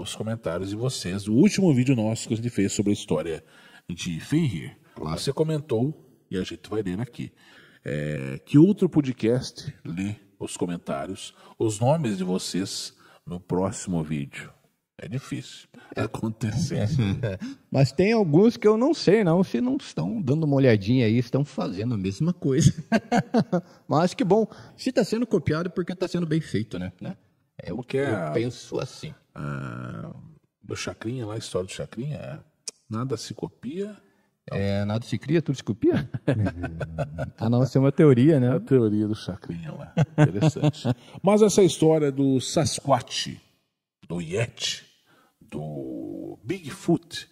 os comentários de vocês. O último vídeo nosso que a gente fez sobre a história de Fenrir. Lá você comentou e a gente vai ler aqui. Que outro podcast lê os comentários, os nomes de vocês no próximo vídeo. É difícil acontecer. Mas tem alguns que eu não sei, não, se não estão dando uma olhadinha aí, estão fazendo a mesma coisa. Mas que bom. Se está sendo copiado, porque está sendo bem feito, né? Eu penso assim. Do Chacrinha lá, a história do Chacrinha, nada se copia. Nada se cria, tudo se copia? Não, isso é uma teoria, né? É a teoria do Chacrinha lá. Interessante. Mas essa história do Sasquatch, do Yeti, do Bigfoot,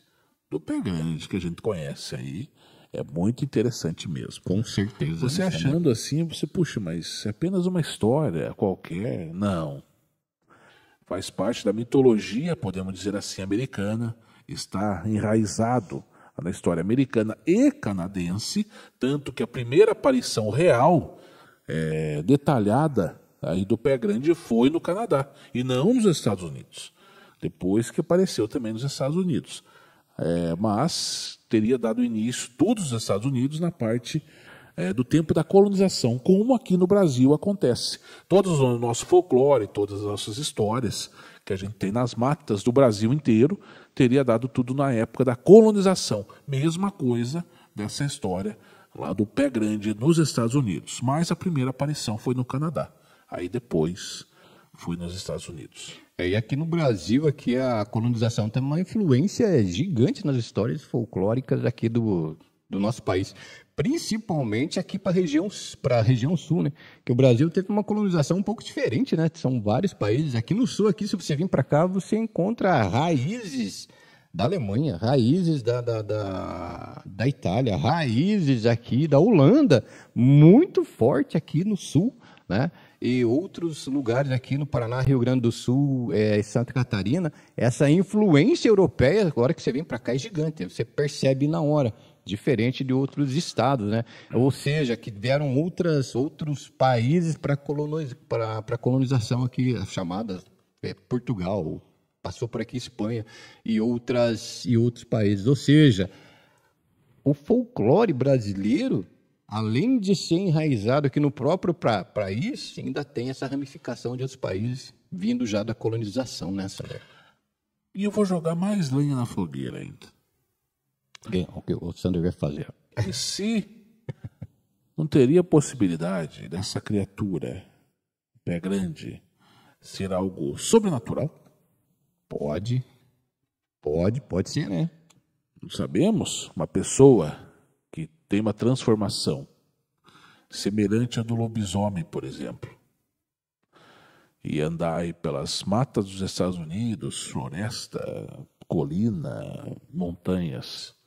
do pé grande que a gente conhece aí, é muito interessante mesmo. Com certeza. Você achando assim, você, puxa, mas é apenas uma história qualquer? Não. Faz parte da mitologia, podemos dizer assim, americana, está enraizado na história americana e canadense, tanto que a primeira aparição real detalhada aí do pé grande foi no Canadá e não nos Estados Unidos. Depois que apareceu também nos Estados Unidos. Mas teria dado início tudo nos Estados Unidos na parte do tempo da colonização, como aqui no Brasil acontece. Todo o nosso folclore, todas as nossas histórias que a gente tem nas matas do Brasil inteiro, teria dado tudo na época da colonização. Mesma coisa dessa história lá do pé grande nos Estados Unidos. Mas a primeira aparição foi no Canadá. Aí depois foi nos Estados Unidos. E aqui no Brasil, aqui a colonização tem uma influência gigante nas histórias folclóricas aqui do nosso país. Principalmente aqui para a região sul, né? Que o Brasil teve uma colonização um pouco diferente, né? São vários países. Aqui no sul, aqui, se você vir para cá, você encontra raízes da Alemanha, raízes da Itália, raízes aqui da Holanda, muito forte aqui no sul, né? E outros lugares aqui no Paraná, Rio Grande do Sul, Santa Catarina, essa influência europeia, agora que você vem para cá, é gigante, você percebe na hora, diferente de outros estados, né? Ou seja, que vieram outros países para colonização aqui, a chamada Portugal, passou por aqui Espanha e outros países. Ou seja, o folclore brasileiro, além de ser enraizado aqui no próprio país, ainda tem essa ramificação de outros países vindo já da colonização, né, Sander? E eu vou jogar mais lenha na fogueira ainda. O que o Sander vai fazer? E se não teria possibilidade dessa criatura, pé grande, ser algo sobrenatural? Pode ser, né? Não sabemos. Uma pessoa que tem uma transformação semelhante à do lobisomem, por exemplo, e andar aí pelas matas dos Estados Unidos, floresta, colina, montanhas.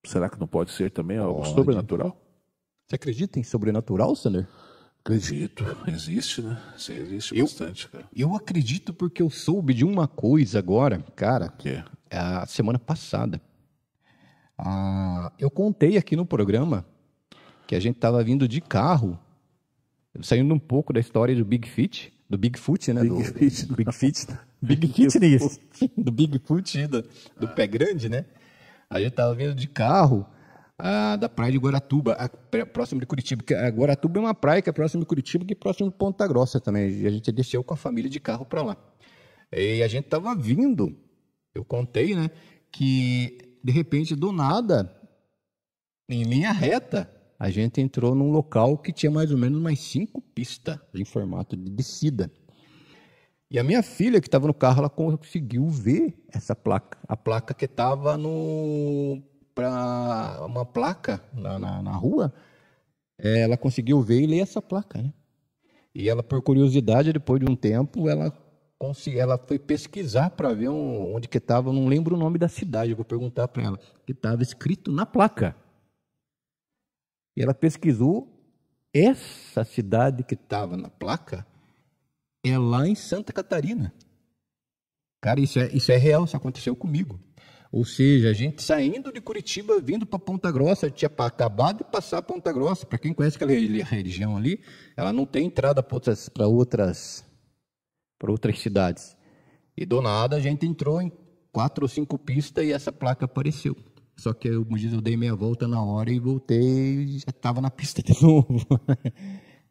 Será que não pode ser também algo sobrenatural? Você acredita em sobrenatural, Sander? Acredito. Existe, né? Isso existe bastante, cara. Eu acredito porque eu soube de uma coisa agora, cara, a semana passada. Eu contei aqui no programa que a gente estava vindo de carro, saindo um pouco da história do Bigfoot, né? Do Bigfoot, do pé grande, né? A gente estava vindo de carro da praia de Guaratuba, próximo de Curitiba. Guaratuba é uma praia que é próximo de Curitiba e próximo de Ponta Grossa também. E a gente desceu com a família de carro para lá. E a gente estava vindo, eu contei, né? Que de repente, do nada, em linha reta, a gente entrou num local que tinha mais ou menos umas 5 pistas em formato de descida. E a minha filha, que estava no carro, ela conseguiu ver essa placa. A placa que estava uma placa na rua, ela conseguiu ver e ler essa placa, né? E ela, por curiosidade, depois de um tempo, ela foi pesquisar para ver onde que estava, não lembro o nome da cidade, eu vou perguntar para ela, que estava escrito na placa. E ela pesquisou, essa cidade que estava na placa é lá em Santa Catarina. Cara, isso é real, isso aconteceu comigo. Ou seja, a gente saindo de Curitiba, vindo para Ponta Grossa, tinha acabado de passar Ponta Grossa. Para quem conhece aquela região ali, ela não tem entrada para outras cidades. E do nada a gente entrou em 4 ou 5 pistas e essa placa apareceu. Só que eu dei meia volta na hora e voltei e já estava na pista de novo.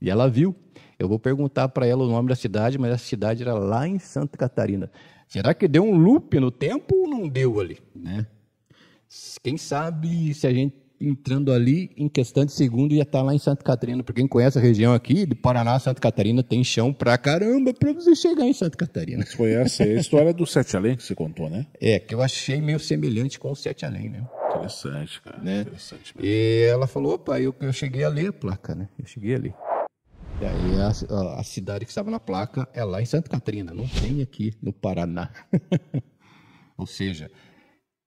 E ela viu. Eu vou perguntar para ela o nome da cidade, mas a cidade era lá em Santa Catarina. Será que deu um loop no tempo ou não deu ali, né? Quem sabe se a gente entrando ali em questão de segundo ia estar lá em Santa Catarina. Para quem conhece a região aqui, de Paraná, Santa Catarina, tem chão pra caramba para você chegar em Santa Catarina. Foi essa a história do Sete Além que você contou, né? Que eu achei meio semelhante com o Sete Além, né? Interessante, cara. Né? Interessante mesmo. E ela falou, opa, eu cheguei a ler a placa, né? Eu cheguei a ler. E aí a cidade que estava na placa é lá em Santa Catarina, não tem aqui no Paraná. Ou seja,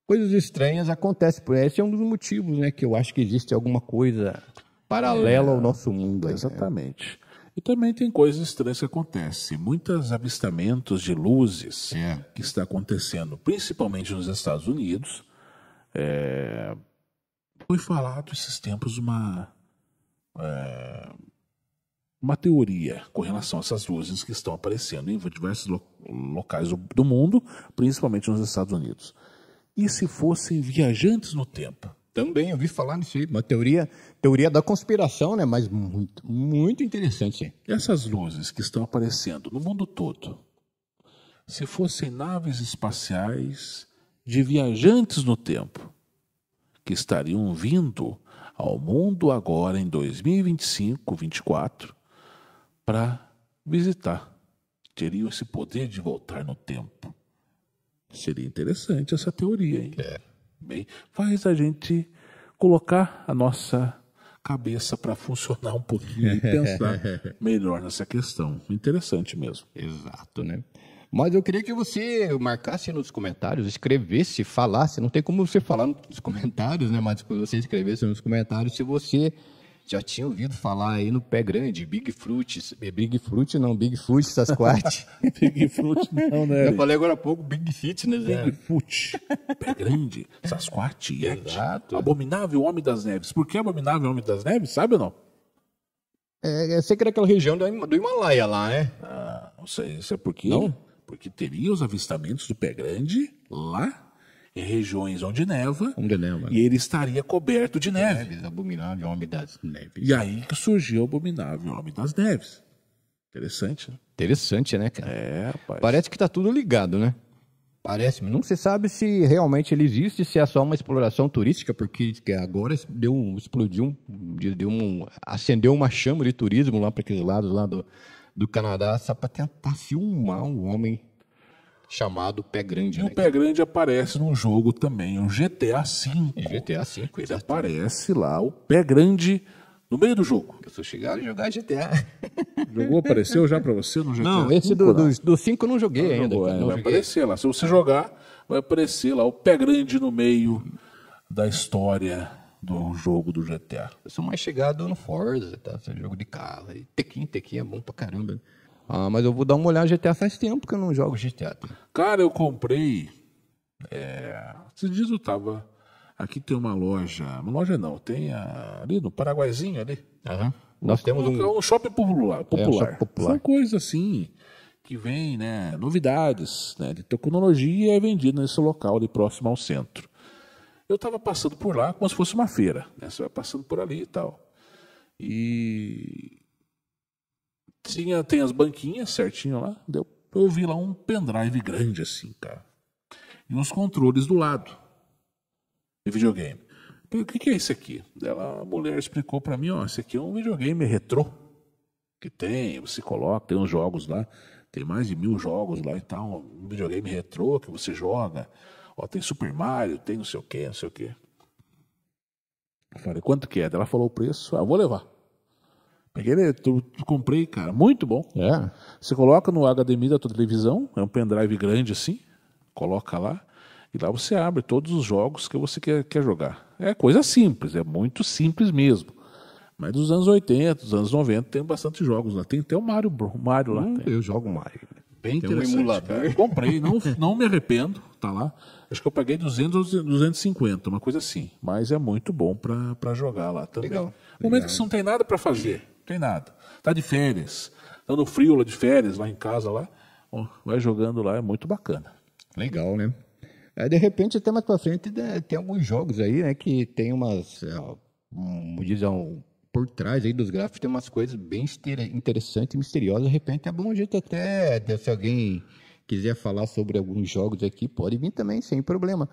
coisas estranhas acontecem. Esse é um dos motivos, né, que eu acho que existe alguma coisa paralela ao nosso mundo. Aí, Exatamente. Né? E também tem coisas estranhas que acontecem. Muitos avistamentos de luzes que está acontecendo, principalmente nos Estados Unidos. Foi falado esses tempos uma teoria com relação a essas luzes que estão aparecendo em diversos locais do mundo, principalmente nos Estados Unidos. E se fossem viajantes no tempo? Também eu ouvi falar nisso aí, uma teoria da conspiração, né? Mas muito, muito interessante. Essas luzes que estão aparecendo no mundo todo, se fossem naves espaciais de viajantes no tempo, que estariam vindo ao mundo agora em 2025, 2024, para visitar, teriam esse poder de voltar no tempo. Seria interessante essa teoria, hein? Bem, faz a gente colocar a nossa cabeça para funcionar um pouquinho e pensar melhor nessa questão. Interessante mesmo. Exato, né? Mas eu queria que você marcasse nos comentários, escrevesse, falasse, não tem como você falar nos comentários, né? Mas que você escrevesse nos comentários se você já tinha ouvido falar aí no Pé Grande, Bigfoot Sasquatch. Bigfoot não, né? Eu falei agora há pouco Big Fitness, né? Bigfoot, Pé Grande, Sasquatch, Yeti, Exato. Abominável Homem das Neves. Por que Abominável Homem das Neves? Sabe ou não? Eu sei que era aquela região do Himalaia lá, né? Não sei, isso é porque... Não? Porque teria os avistamentos do Pé Grande lá em regiões onde neva, e ele estaria coberto de neve. Abominável Homem das Neves. E aí que surgiu o Abominável Homem das Neves. Interessante, né? Interessante, né, cara? Rapaz. Parece que tá tudo ligado, né? Parece, não se sabe se realmente ele existe, se é só uma exploração turística, porque agora acendeu uma chama de turismo lá para aqueles lados lá do Canadá, só para tentar filmar um homem chamado Pé Grande. E o Pé Grande aparece num jogo também, um GTA V. GTA V, exatamente. Aparece lá o Pé Grande no meio do jogo. Eu sou chegado a jogar GTA. Jogou, apareceu já pra você no GTA? Não, esse do 5 eu não joguei ainda. Vai aparecer lá. Se você jogar, vai aparecer lá o Pé Grande no meio da história do jogo do GTA. Eu sou mais chegado no Forza, tá? Esse jogo de carro. Tekken é bom pra caramba. Mas eu vou dar uma olhada no GTA faz tempo que eu não jogo GTA. Cara, eu comprei... Esses dias eu tava... Aqui tem uma loja não, tem ali no Paraguaizinho ali. Nós temos um shopping popular. Um shopping popular. São coisas assim que vem, né, novidades, né, de tecnologia e é vendido nesse local ali próximo ao centro. Eu estava passando por lá como se fosse uma feira, né? Você vai passando por ali e tal. E tem as banquinhas certinho lá. Eu vi lá um pendrive grande assim, cara. E uns controles do lado de videogame. O que é isso aqui? A mulher explicou para mim, esse aqui é um videogame retrô. Que você coloca, tem uns jogos lá, tem mais de 1000 jogos lá e tal, um videogame retrô que você joga. Tem Super Mario, tem não sei o que, não sei o que. Eu falei, quanto que é? Ela falou o preço, vou levar. Peguei, comprei, cara, muito bom. Você coloca no HDMI da tua televisão, é um pendrive grande assim, coloca lá, e lá você abre todos os jogos que você quer jogar. É coisa simples, é muito simples mesmo. Mas dos anos 80, dos anos 90, tem bastante jogos lá. Tem até o Mario lá. Eu jogo Mario. Bem interessante. Um emulador. Comprei, não me arrependo, tá lá. Acho que eu paguei 200 ou 250, uma coisa assim. Mas é muito bom pra jogar lá também. Legal. No momento que você não tem nada pra fazer, não tem nada. Tá de férias, tá no frio lá de férias, lá em casa lá, vai jogando lá, é muito bacana. Legal, né? De repente, até mais pra frente, tem alguns jogos aí, né, que tem por trás aí dos gráficos tem umas coisas bem interessantes e misteriosas. De repente é bom a gente até, se alguém quiser falar sobre alguns jogos aqui, pode vir também, sem problema.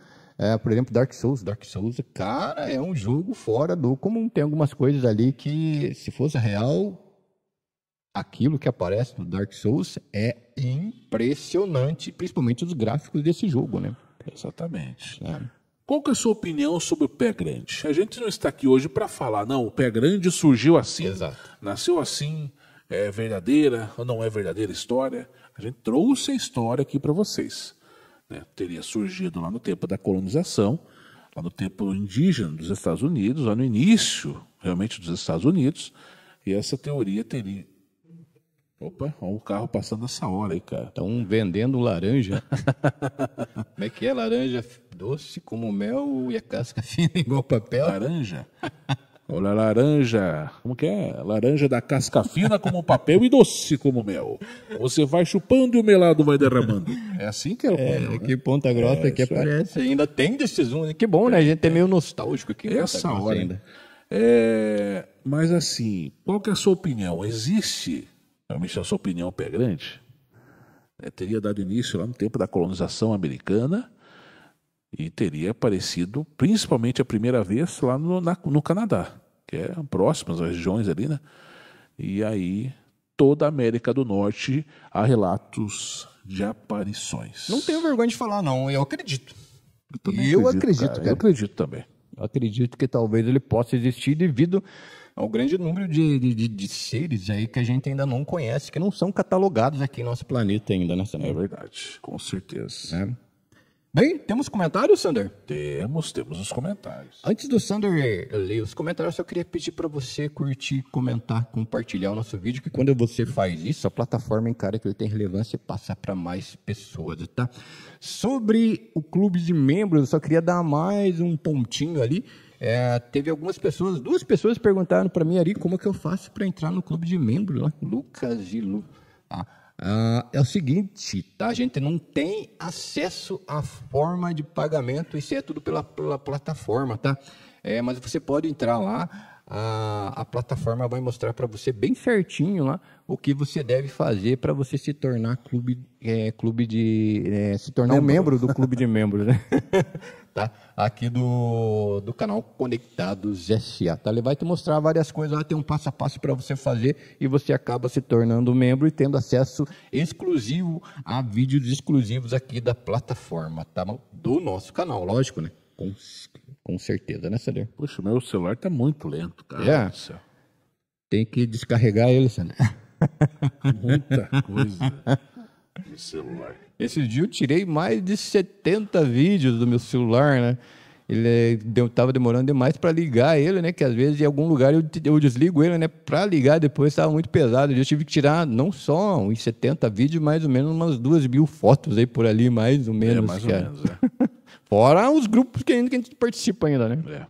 Por exemplo, Dark Souls. Dark Souls, cara, é um jogo fora do comum. Tem algumas coisas ali que, se fosse real, aquilo que aparece no Dark Souls é impressionante, principalmente os gráficos desse jogo, né? Exatamente. Qual que é a sua opinião sobre o Pé Grande? A gente não está aqui hoje para falar, não, o Pé Grande surgiu assim, Exato. Nasceu assim, é verdadeira ou não é verdadeira história. A gente trouxe a história aqui para vocês. Né? Teria surgido lá no tempo da colonização, lá no tempo indígena dos Estados Unidos, lá no início realmente dos Estados Unidos, e essa teoria teria... Opa, olha o carro passando essa hora aí, cara. Estão vendendo laranja. Como é que é laranja? Doce como mel e a casca fina igual papel. Laranja? Olha, laranja. Como que é? Laranja da casca fina como papel e doce como mel. Você vai chupando e o melado vai derramando. É assim que é o papel, né? Que Ponta Grossa que aparece. Ainda tem desses um. Que bom, né? A gente é meio nostálgico aqui. Essa hora ainda. Mas assim, qual que é a sua opinião? Existe... Realmente, a sua opinião, Pé Grande, teria dado início lá no tempo da colonização americana e teria aparecido principalmente a primeira vez lá no Canadá, que é próximas às regiões ali, né? E aí, toda a América do Norte há relatos de aparições. Não tenho vergonha de falar, não. Eu acredito. Eu acredito, cara. Eu acredito também. Eu acredito que talvez ele possa existir devido ao grande número de seres aí que a gente ainda não conhece, que não são catalogados aqui no nosso planeta ainda, né, Sander? É verdade, com certeza. Bem, temos comentários, Sander? Temos os comentários. Antes do Sander ler os comentários, eu só queria pedir para você curtir, comentar, compartilhar o nosso vídeo, que quando você faz isso, a plataforma encara que ele tem relevância e passa para mais pessoas, tá? Sobre o clube de membros, eu só queria dar mais um pontinho ali. Teve duas pessoas perguntaram para mim ali como é que eu faço para entrar no clube de membros, né? Lucas e Lu. É o seguinte, tá? A gente não tem acesso à forma de pagamento, isso é tudo pela plataforma, tá? Mas você pode entrar lá, a plataforma vai mostrar para você bem certinho lá o que você deve fazer para você se tornar se tornar um membro do clube de membros, né? Tá? Aqui do canal Conectados S.A. Tá? Ele vai te mostrar várias coisas, lá tem um passo a passo para você fazer e você acaba se tornando membro e tendo acesso exclusivo a vídeos exclusivos aqui da plataforma, tá? Do nosso canal, lógico, né? Com certeza, né, Sander? Poxa, meu celular tá muito lento, cara. Tem que descarregar ele, Sander. Muita coisa no celular. Esse dia eu tirei mais de 70 vídeos do meu celular, né? Ele estava demorando demais para ligar ele, né? Que às vezes em algum lugar eu desligo ele, né? Para ligar depois estava muito pesado. Eu tive que tirar não só uns 70 vídeos, mais ou menos umas 2.000 fotos aí por ali, mais ou menos. Mais ou menos, Fora os grupos que a gente participa ainda, né?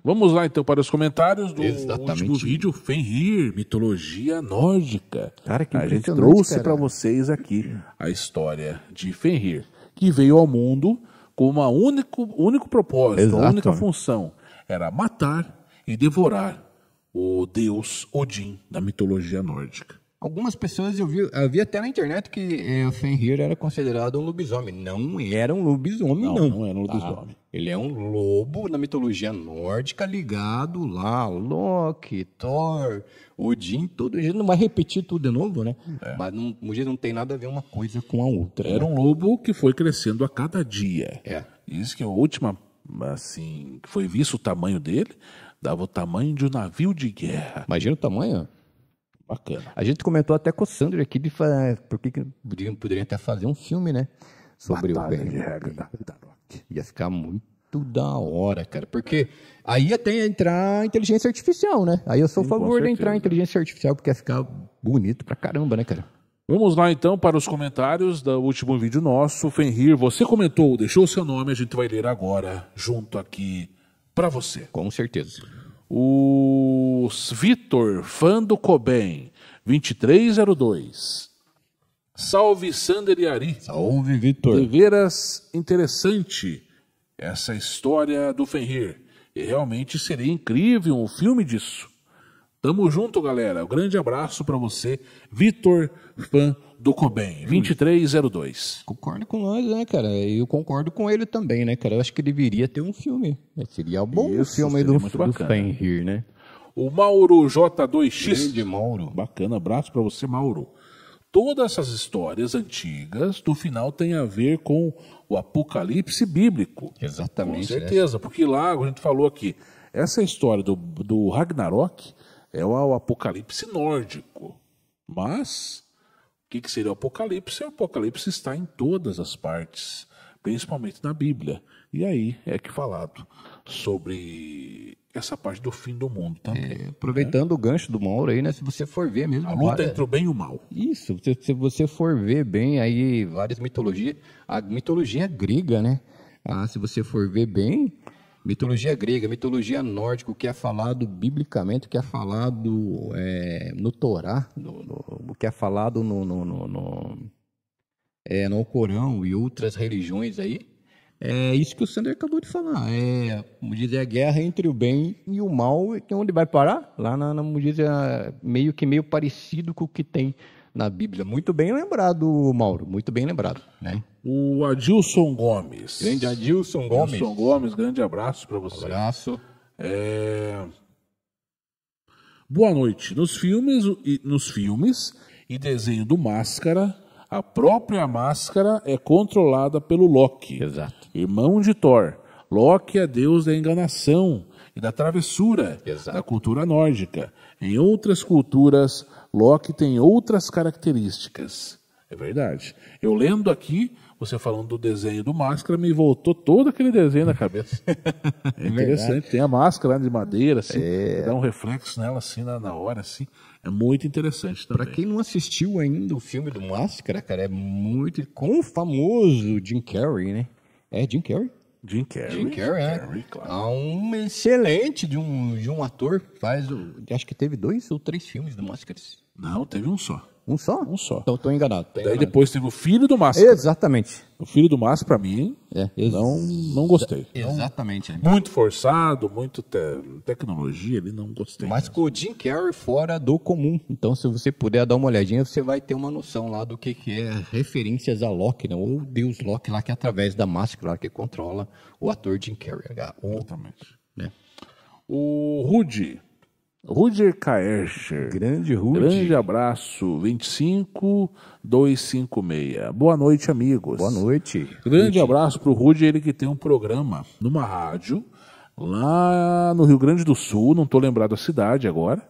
Vamos lá, então, para os comentários do Exatamente. último vídeo, Fenrir, mitologia nórdica. Cara, que a gente trouxe para vocês aqui a história de Fenrir, que veio ao mundo com um único propósito, uma única função. Era matar e devorar o deus Odin da mitologia nórdica. Algumas pessoas eu vi até na internet que o Fenrir era considerado um lobisomem. Não era um lobisomem, não. Não era um lobisomem. Ele é um lobo na mitologia nórdica ligado lá ao Loki, Thor, Odin, todo. A gente não vai repetir tudo de novo, né? Mas não tem nada a ver uma coisa com a outra. Era um lobo que foi crescendo a cada dia. Isso que a última, assim, que foi visto o tamanho dele, dava o tamanho de um navio de guerra. Imagina o tamanho. Bacana. A gente comentou até com o Sandro aqui de porque poderia até fazer um filme, né? Sobre Batalha o de Ragnarok. Ia ficar muito da hora, cara. Porque aí até entrar a inteligência artificial, né? Aí eu sou a favor de entrar a inteligência artificial, porque ia ficar bonito pra caramba, né, cara? Vamos lá, então, para os comentários do último vídeo nosso. Fenrir, você comentou, deixou o seu nome, a gente vai ler agora, junto aqui, pra você. Com certeza. O Vitor, fã do Coben, 2302. Salve, Sander e Ari. Salve, Vitor. Deveras interessante essa história do Fenrir. E realmente seria incrível um filme disso. Tamo junto, galera. Um grande abraço para você, Vitor, fã do Coben, 2302. Concordo com nós, né, cara? Eu concordo com ele também, né, cara? Eu acho que deveria ter um filme. Seria bom o filme do Fenrir, né? O Mauro J2X. Grande Mauro. Bacana, abraço para você, Mauro. Todas essas histórias antigas, no final, tem a ver com o Apocalipse bíblico. Exatamente. Com certeza, porque lá, a gente falou aqui, essa história do Ragnarok é o Apocalipse nórdico. Mas, o que seria o Apocalipse? O Apocalipse está em todas as partes, principalmente na Bíblia. E aí é que falado sobre essa parte do fim do mundo também. Aproveitando o gancho do Mauro aí, né? Se você for ver mesmo. A luta entre o bem e o mal. Isso, se você for ver bem aí várias mitologias, a mitologia grega, né? Se você for ver bem, mitologia grega, mitologia nórdica, o que é falado biblicamente, o que é falado no Torá, o que é falado no Corão e outras religiões aí, é isso que o Sander acabou de falar. Como dizer, a guerra entre o bem e o mal, onde vai parar? Lá como dizer, meio parecido com o que tem na Bíblia. Muito bem lembrado, Mauro, muito bem lembrado, né? O Adilson Gomes. Grande Adilson Gomes. Adilson Gomes, grande abraço para você. Abraço. Boa noite. Nos filmes e desenho do Máscara, a própria Máscara é controlada pelo Loki. Exato. Irmão de Thor. Loki é deus da enganação e da travessura. Exato. Da cultura nórdica. Em outras culturas, Loki tem outras características. É verdade. Eu lendo aqui, você falando do desenho do Máscara, me voltou todo aquele desenho na cabeça. É interessante. Verdade. Tem a máscara de madeira, assim, dá um reflexo nela assim na hora, assim. É muito interessante também. Pra quem não assistiu ainda o filme do Máscara, cara, é muito com o famoso Jim Carrey, né? É Jim Carrey? Jim Carrey, né? Claro. Um excelente de um ator. Acho que teve 2 ou 3 filmes do Máscara. Não, teve um só. Um só? Um só. Então estou enganado. Daí depois teve o Filho do Máscara. Exatamente. O Filho do Máscara, pra mim, não gostei. Exatamente. Muito forçado, muito tecnologia ali, não gostei. Mas com o Jim Carrey fora do comum. Então, se você puder dar uma olhadinha, você vai ter uma noção lá do que é referências a Loki, né? Ou Deus Loki lá, que é através da máscara lá que controla o ator Jim Carrey. Exatamente. Né? O Rudiger Kaerscher. Grande Rudy. Grande abraço, 25256. Boa noite, amigos. Boa noite. Grande abraço pro Rudy, ele que tem um programa numa rádio lá no Rio Grande do Sul, não estou lembrado da cidade agora,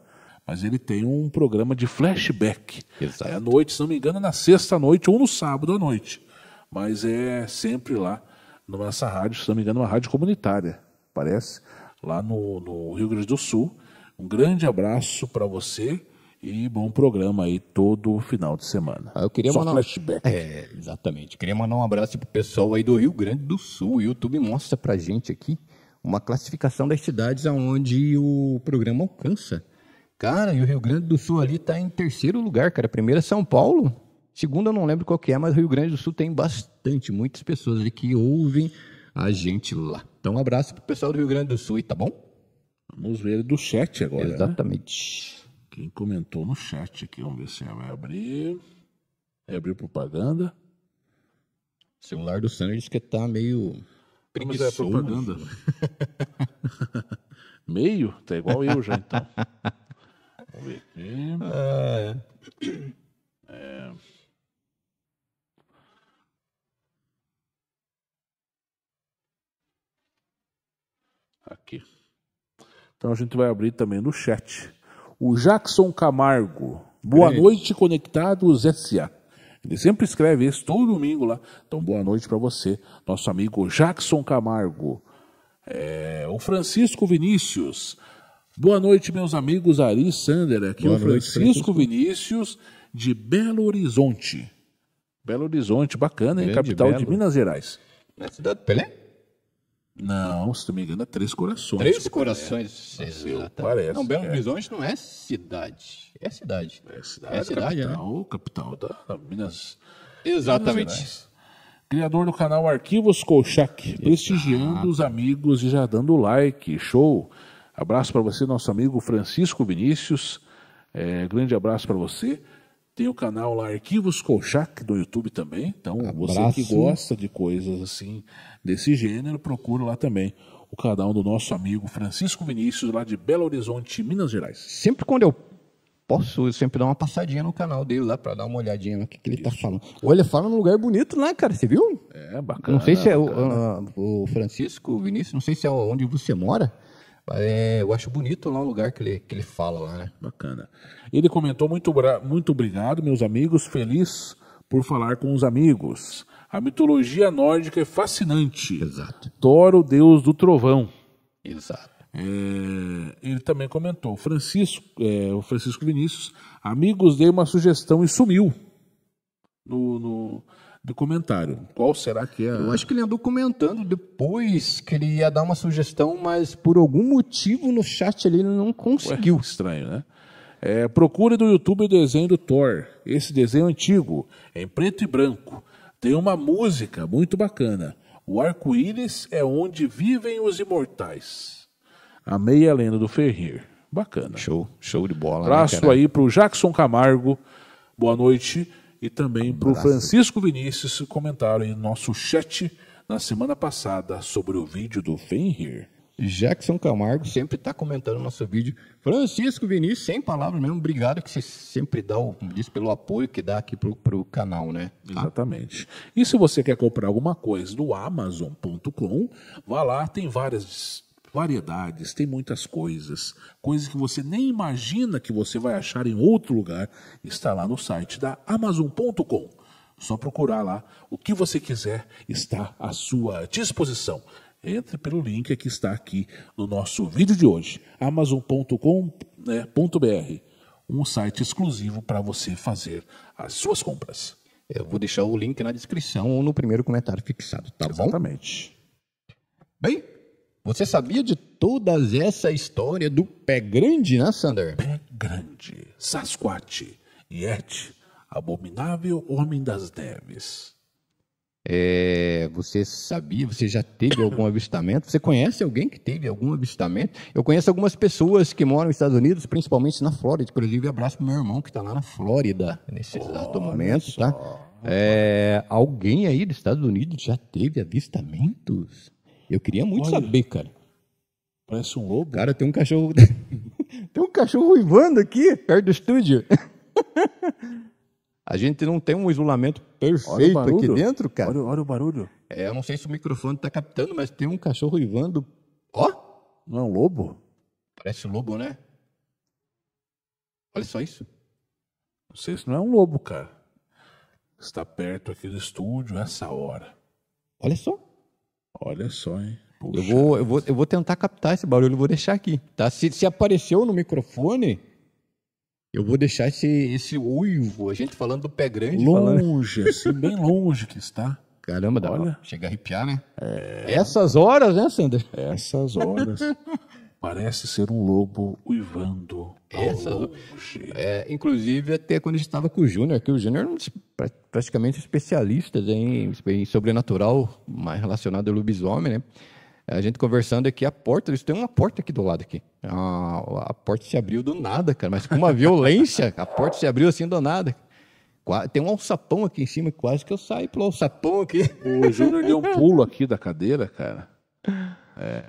mas ele tem um programa de flashback. Exato. À noite, se não me engano, é na sexta-noite ou no sábado à noite. Mas é sempre lá nessa rádio, se não me engano, uma rádio comunitária, parece, lá no Rio Grande do Sul. Um grande abraço para você e bom programa aí todo final de semana. Eu queria Só mandar flashback. Exatamente. Queria mandar um abraço pro pessoal aí do Rio Grande do Sul. O YouTube mostra pra gente aqui uma classificação das cidades aonde o programa alcança. Cara, e o Rio Grande do Sul ali tá em terceiro lugar, cara. Primeiro é São Paulo. Segundo eu não lembro qual que é, mas o Rio Grande do Sul tem muitas pessoas ali que ouvem a gente lá. Então um abraço pro pessoal do Rio Grande do Sul, tá bom? Vamos ver do chat agora. Exatamente. Né? Quem comentou no chat aqui, vamos ver se vai abrir. Vai abrir propaganda. O celular do Sanders diz que tá meio preguiçoso. Mas é propaganda. Meio? Tá igual eu já, então. Vamos ver aqui. Aqui. Então a gente vai abrir também no chat. O Jackson Camargo. Boa noite, Conectados S.A. Ele sempre escreve isso todo domingo lá. Então boa noite para você, nosso amigo Jackson Camargo. O Francisco Vinícius. Boa noite, meus amigos Ari e Sander. Aqui é o Francisco Vinícius de Belo Horizonte. Belo Horizonte, bacana, hein? Capital de Minas Gerais. Na cidade do Pelé? Não, se não me engano, é Três Corações. Três Corações. Parece. Não, Belo Horizonte não é cidade. É cidade. É cidade, capital da Minas. Exatamente. Minas Criador do canal Arquivos Kolchak, prestigiando os amigos e já dando like. Show. Abraço para você, nosso amigo Francisco Vinícius. Grande abraço para você. Tem o canal lá Arquivos Kolchak do YouTube também. Então, você que gosta de coisas assim desse gênero, procura lá também o canal do nosso amigo Francisco Vinícius, lá de Belo Horizonte, Minas Gerais. Sempre quando eu posso, eu sempre dar uma passadinha no canal dele lá para dar uma olhadinha no que ele tá falando. Olha, fala num lugar bonito lá, cara, você viu? Bacana. Não sei se é o Francisco Vinícius, não sei se é onde você mora. Eu acho bonito lá o lugar que ele fala lá, né? Bacana. Ele comentou: muito obrigado, meus amigos, feliz por falar com os amigos. A mitologia nórdica é fascinante. Exato. Thor, o deus do trovão. Exato. Ele também comentou: o Francisco Vinícius, amigos, dei uma sugestão e sumiu no comentário. Qual será que é? Eu acho que ele andou comentando depois que ele ia dar uma sugestão, mas por algum motivo no chat ali ele não conseguiu. Estranho, né? Procure no YouTube o desenho do Thor. Esse desenho antigo, em preto e branco. Tem uma música muito bacana. O arco-íris é onde vivem os imortais. Amei a lenda do Fenrir. Bacana. Show de bola. Abraço, né, aí pro Jackson Camargo. Boa noite. E também para o Francisco Vinícius, comentaram aí no nosso chat na semana passada sobre o vídeo do Fenrir. Jackson Camargo sempre está comentando nosso vídeo. Francisco Vinícius, sem palavras mesmo, obrigado que você sempre diz pelo apoio que dá aqui pro canal, né? Tá? Exatamente. E se você quer comprar alguma coisa do Amazon.com, vá lá, tem várias variedades, tem muitas coisas que você nem imagina que você vai achar em outro lugar, está lá no site da Amazon.com. Só procurar lá, o que você quiser está à sua disposição. Entre pelo link que está aqui no nosso vídeo de hoje, amazon.com.br, um site exclusivo para você fazer as suas compras. Eu vou deixar o link na descrição ou no primeiro comentário fixado, tá bom? Exatamente. Bem, você sabia de toda essa história do Pé Grande, né, Sander? Pé Grande, Sasquatch, Yeti, abominável homem das neves. Você já teve algum avistamento? Você conhece alguém que teve algum avistamento? Eu conheço algumas pessoas que moram nos Estados Unidos, principalmente na Flórida. Inclusive, abraço pro meu irmão que está lá na Flórida nesse exato momento, tá? Alguém aí dos Estados Unidos já teve avistamentos? Eu queria muito saber, cara. Parece um lobo. Cara, tem um cachorro... tem um cachorro uivando aqui, perto do estúdio. A gente não tem um isolamento perfeito aqui dentro, cara. Olha o barulho. Eu não sei se o microfone tá captando, mas tem um cachorro uivando. Ó! Não é um lobo? Parece um lobo, né? Olha só isso. Não sei se não é um lobo, cara. Está perto aqui do estúdio essa hora. Olha só. Olha só, hein? Puxa. Eu vou tentar captar esse barulho, eu vou deixar aqui, tá? Se apareceu no microfone, eu vou deixar esse uivo, a gente falando do Pé Grande. Longe, assim, bem longe que está. Caramba, olha. Chega a arrepiar, né? Essas horas, né, Sander? Essas horas. Parece ser um lobo uivando ao longe. Inclusive, até quando a gente estava com o Júnior, que o Júnior é um praticamente especialista em sobrenatural, mais relacionado ao lobisomem, né? A gente conversando aqui, a porta, eles têm uma porta aqui do lado aqui. A porta se abriu do nada, cara, mas com uma violência, a porta se abriu assim do nada. Tem um alçapão aqui em cima, quase que eu saí pelo alçapão aqui. O Júnior deu um pulo aqui da cadeira, cara.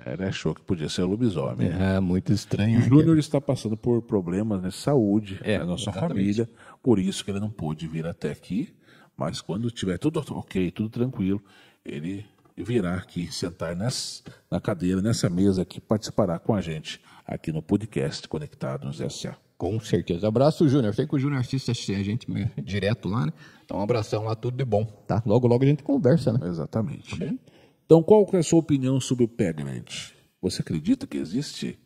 Ele achou que podia ser lobisomem. Muito estranho. O Júnior está passando por problemas de saúde na nossa família, por isso que ele não pôde vir até aqui, mas quando tiver tudo ok, tudo tranquilo, ele virá aqui, sentar na cadeira, nessa mesa aqui, participará com a gente aqui no podcast Conectados S.A. Com certeza. Abraço, Júnior. Eu sei que o Júnior assiste a gente direto lá, né? Então, um abração lá, tudo de bom. Tá? Logo a gente conversa, né? Exatamente. Tá bom? Então, qual que é a sua opinião sobre o Pé Grande? Você acredita que existe?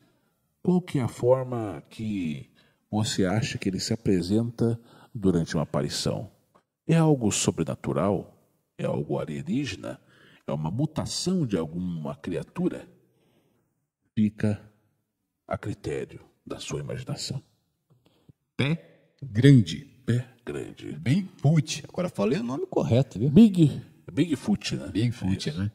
Qual que é a forma que você acha que ele se apresenta durante uma aparição? É algo sobrenatural? É algo alienígena? É uma mutação de alguma criatura? Fica a critério da sua imaginação. Pé Grande. Pé Grande. Bigfoot. Agora falei o nome correto, viu? Bigfoot, né? Bigfoot, né?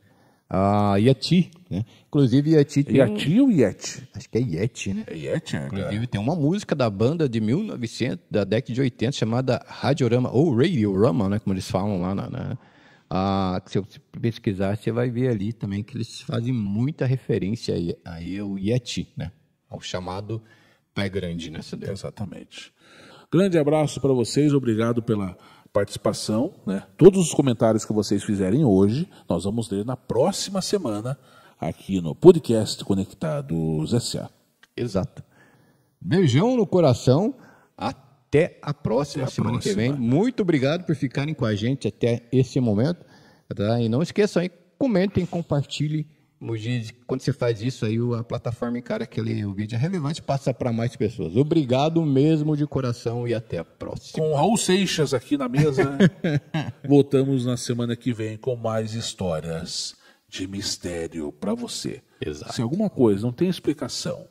a Yeti, né? Inclusive, Yeti tem Yeti ou Yeti? acho que é Yeti, né? É Yeti, né? Inclusive, tem uma música da banda de 1900, da década de 80, chamada Radiorama, ou Radiorama, né? Como eles falam lá que se você pesquisar, você vai ver ali também que eles fazem muita referência ao Yeti, né? Ao chamado Pé Grande, né? Exatamente. Grande abraço para vocês, obrigado pela participação, né? Todos os comentários que vocês fizerem hoje, nós vamos ler na próxima semana aqui no podcast Conectados S.A. Exato. Beijão no coração. Até a próxima semana que vem. Muito obrigado por ficarem com a gente até esse momento. Tá? E não esqueçam aí, comentem, compartilhem. Quando você faz isso aí, a plataforma encara que o vídeo é relevante, passa para mais pessoas. Obrigado mesmo de coração e até a próxima. Com Raul Seixas aqui na mesa, voltamos na semana que vem com mais histórias de mistério para você. Exato. Se alguma coisa não tem explicação,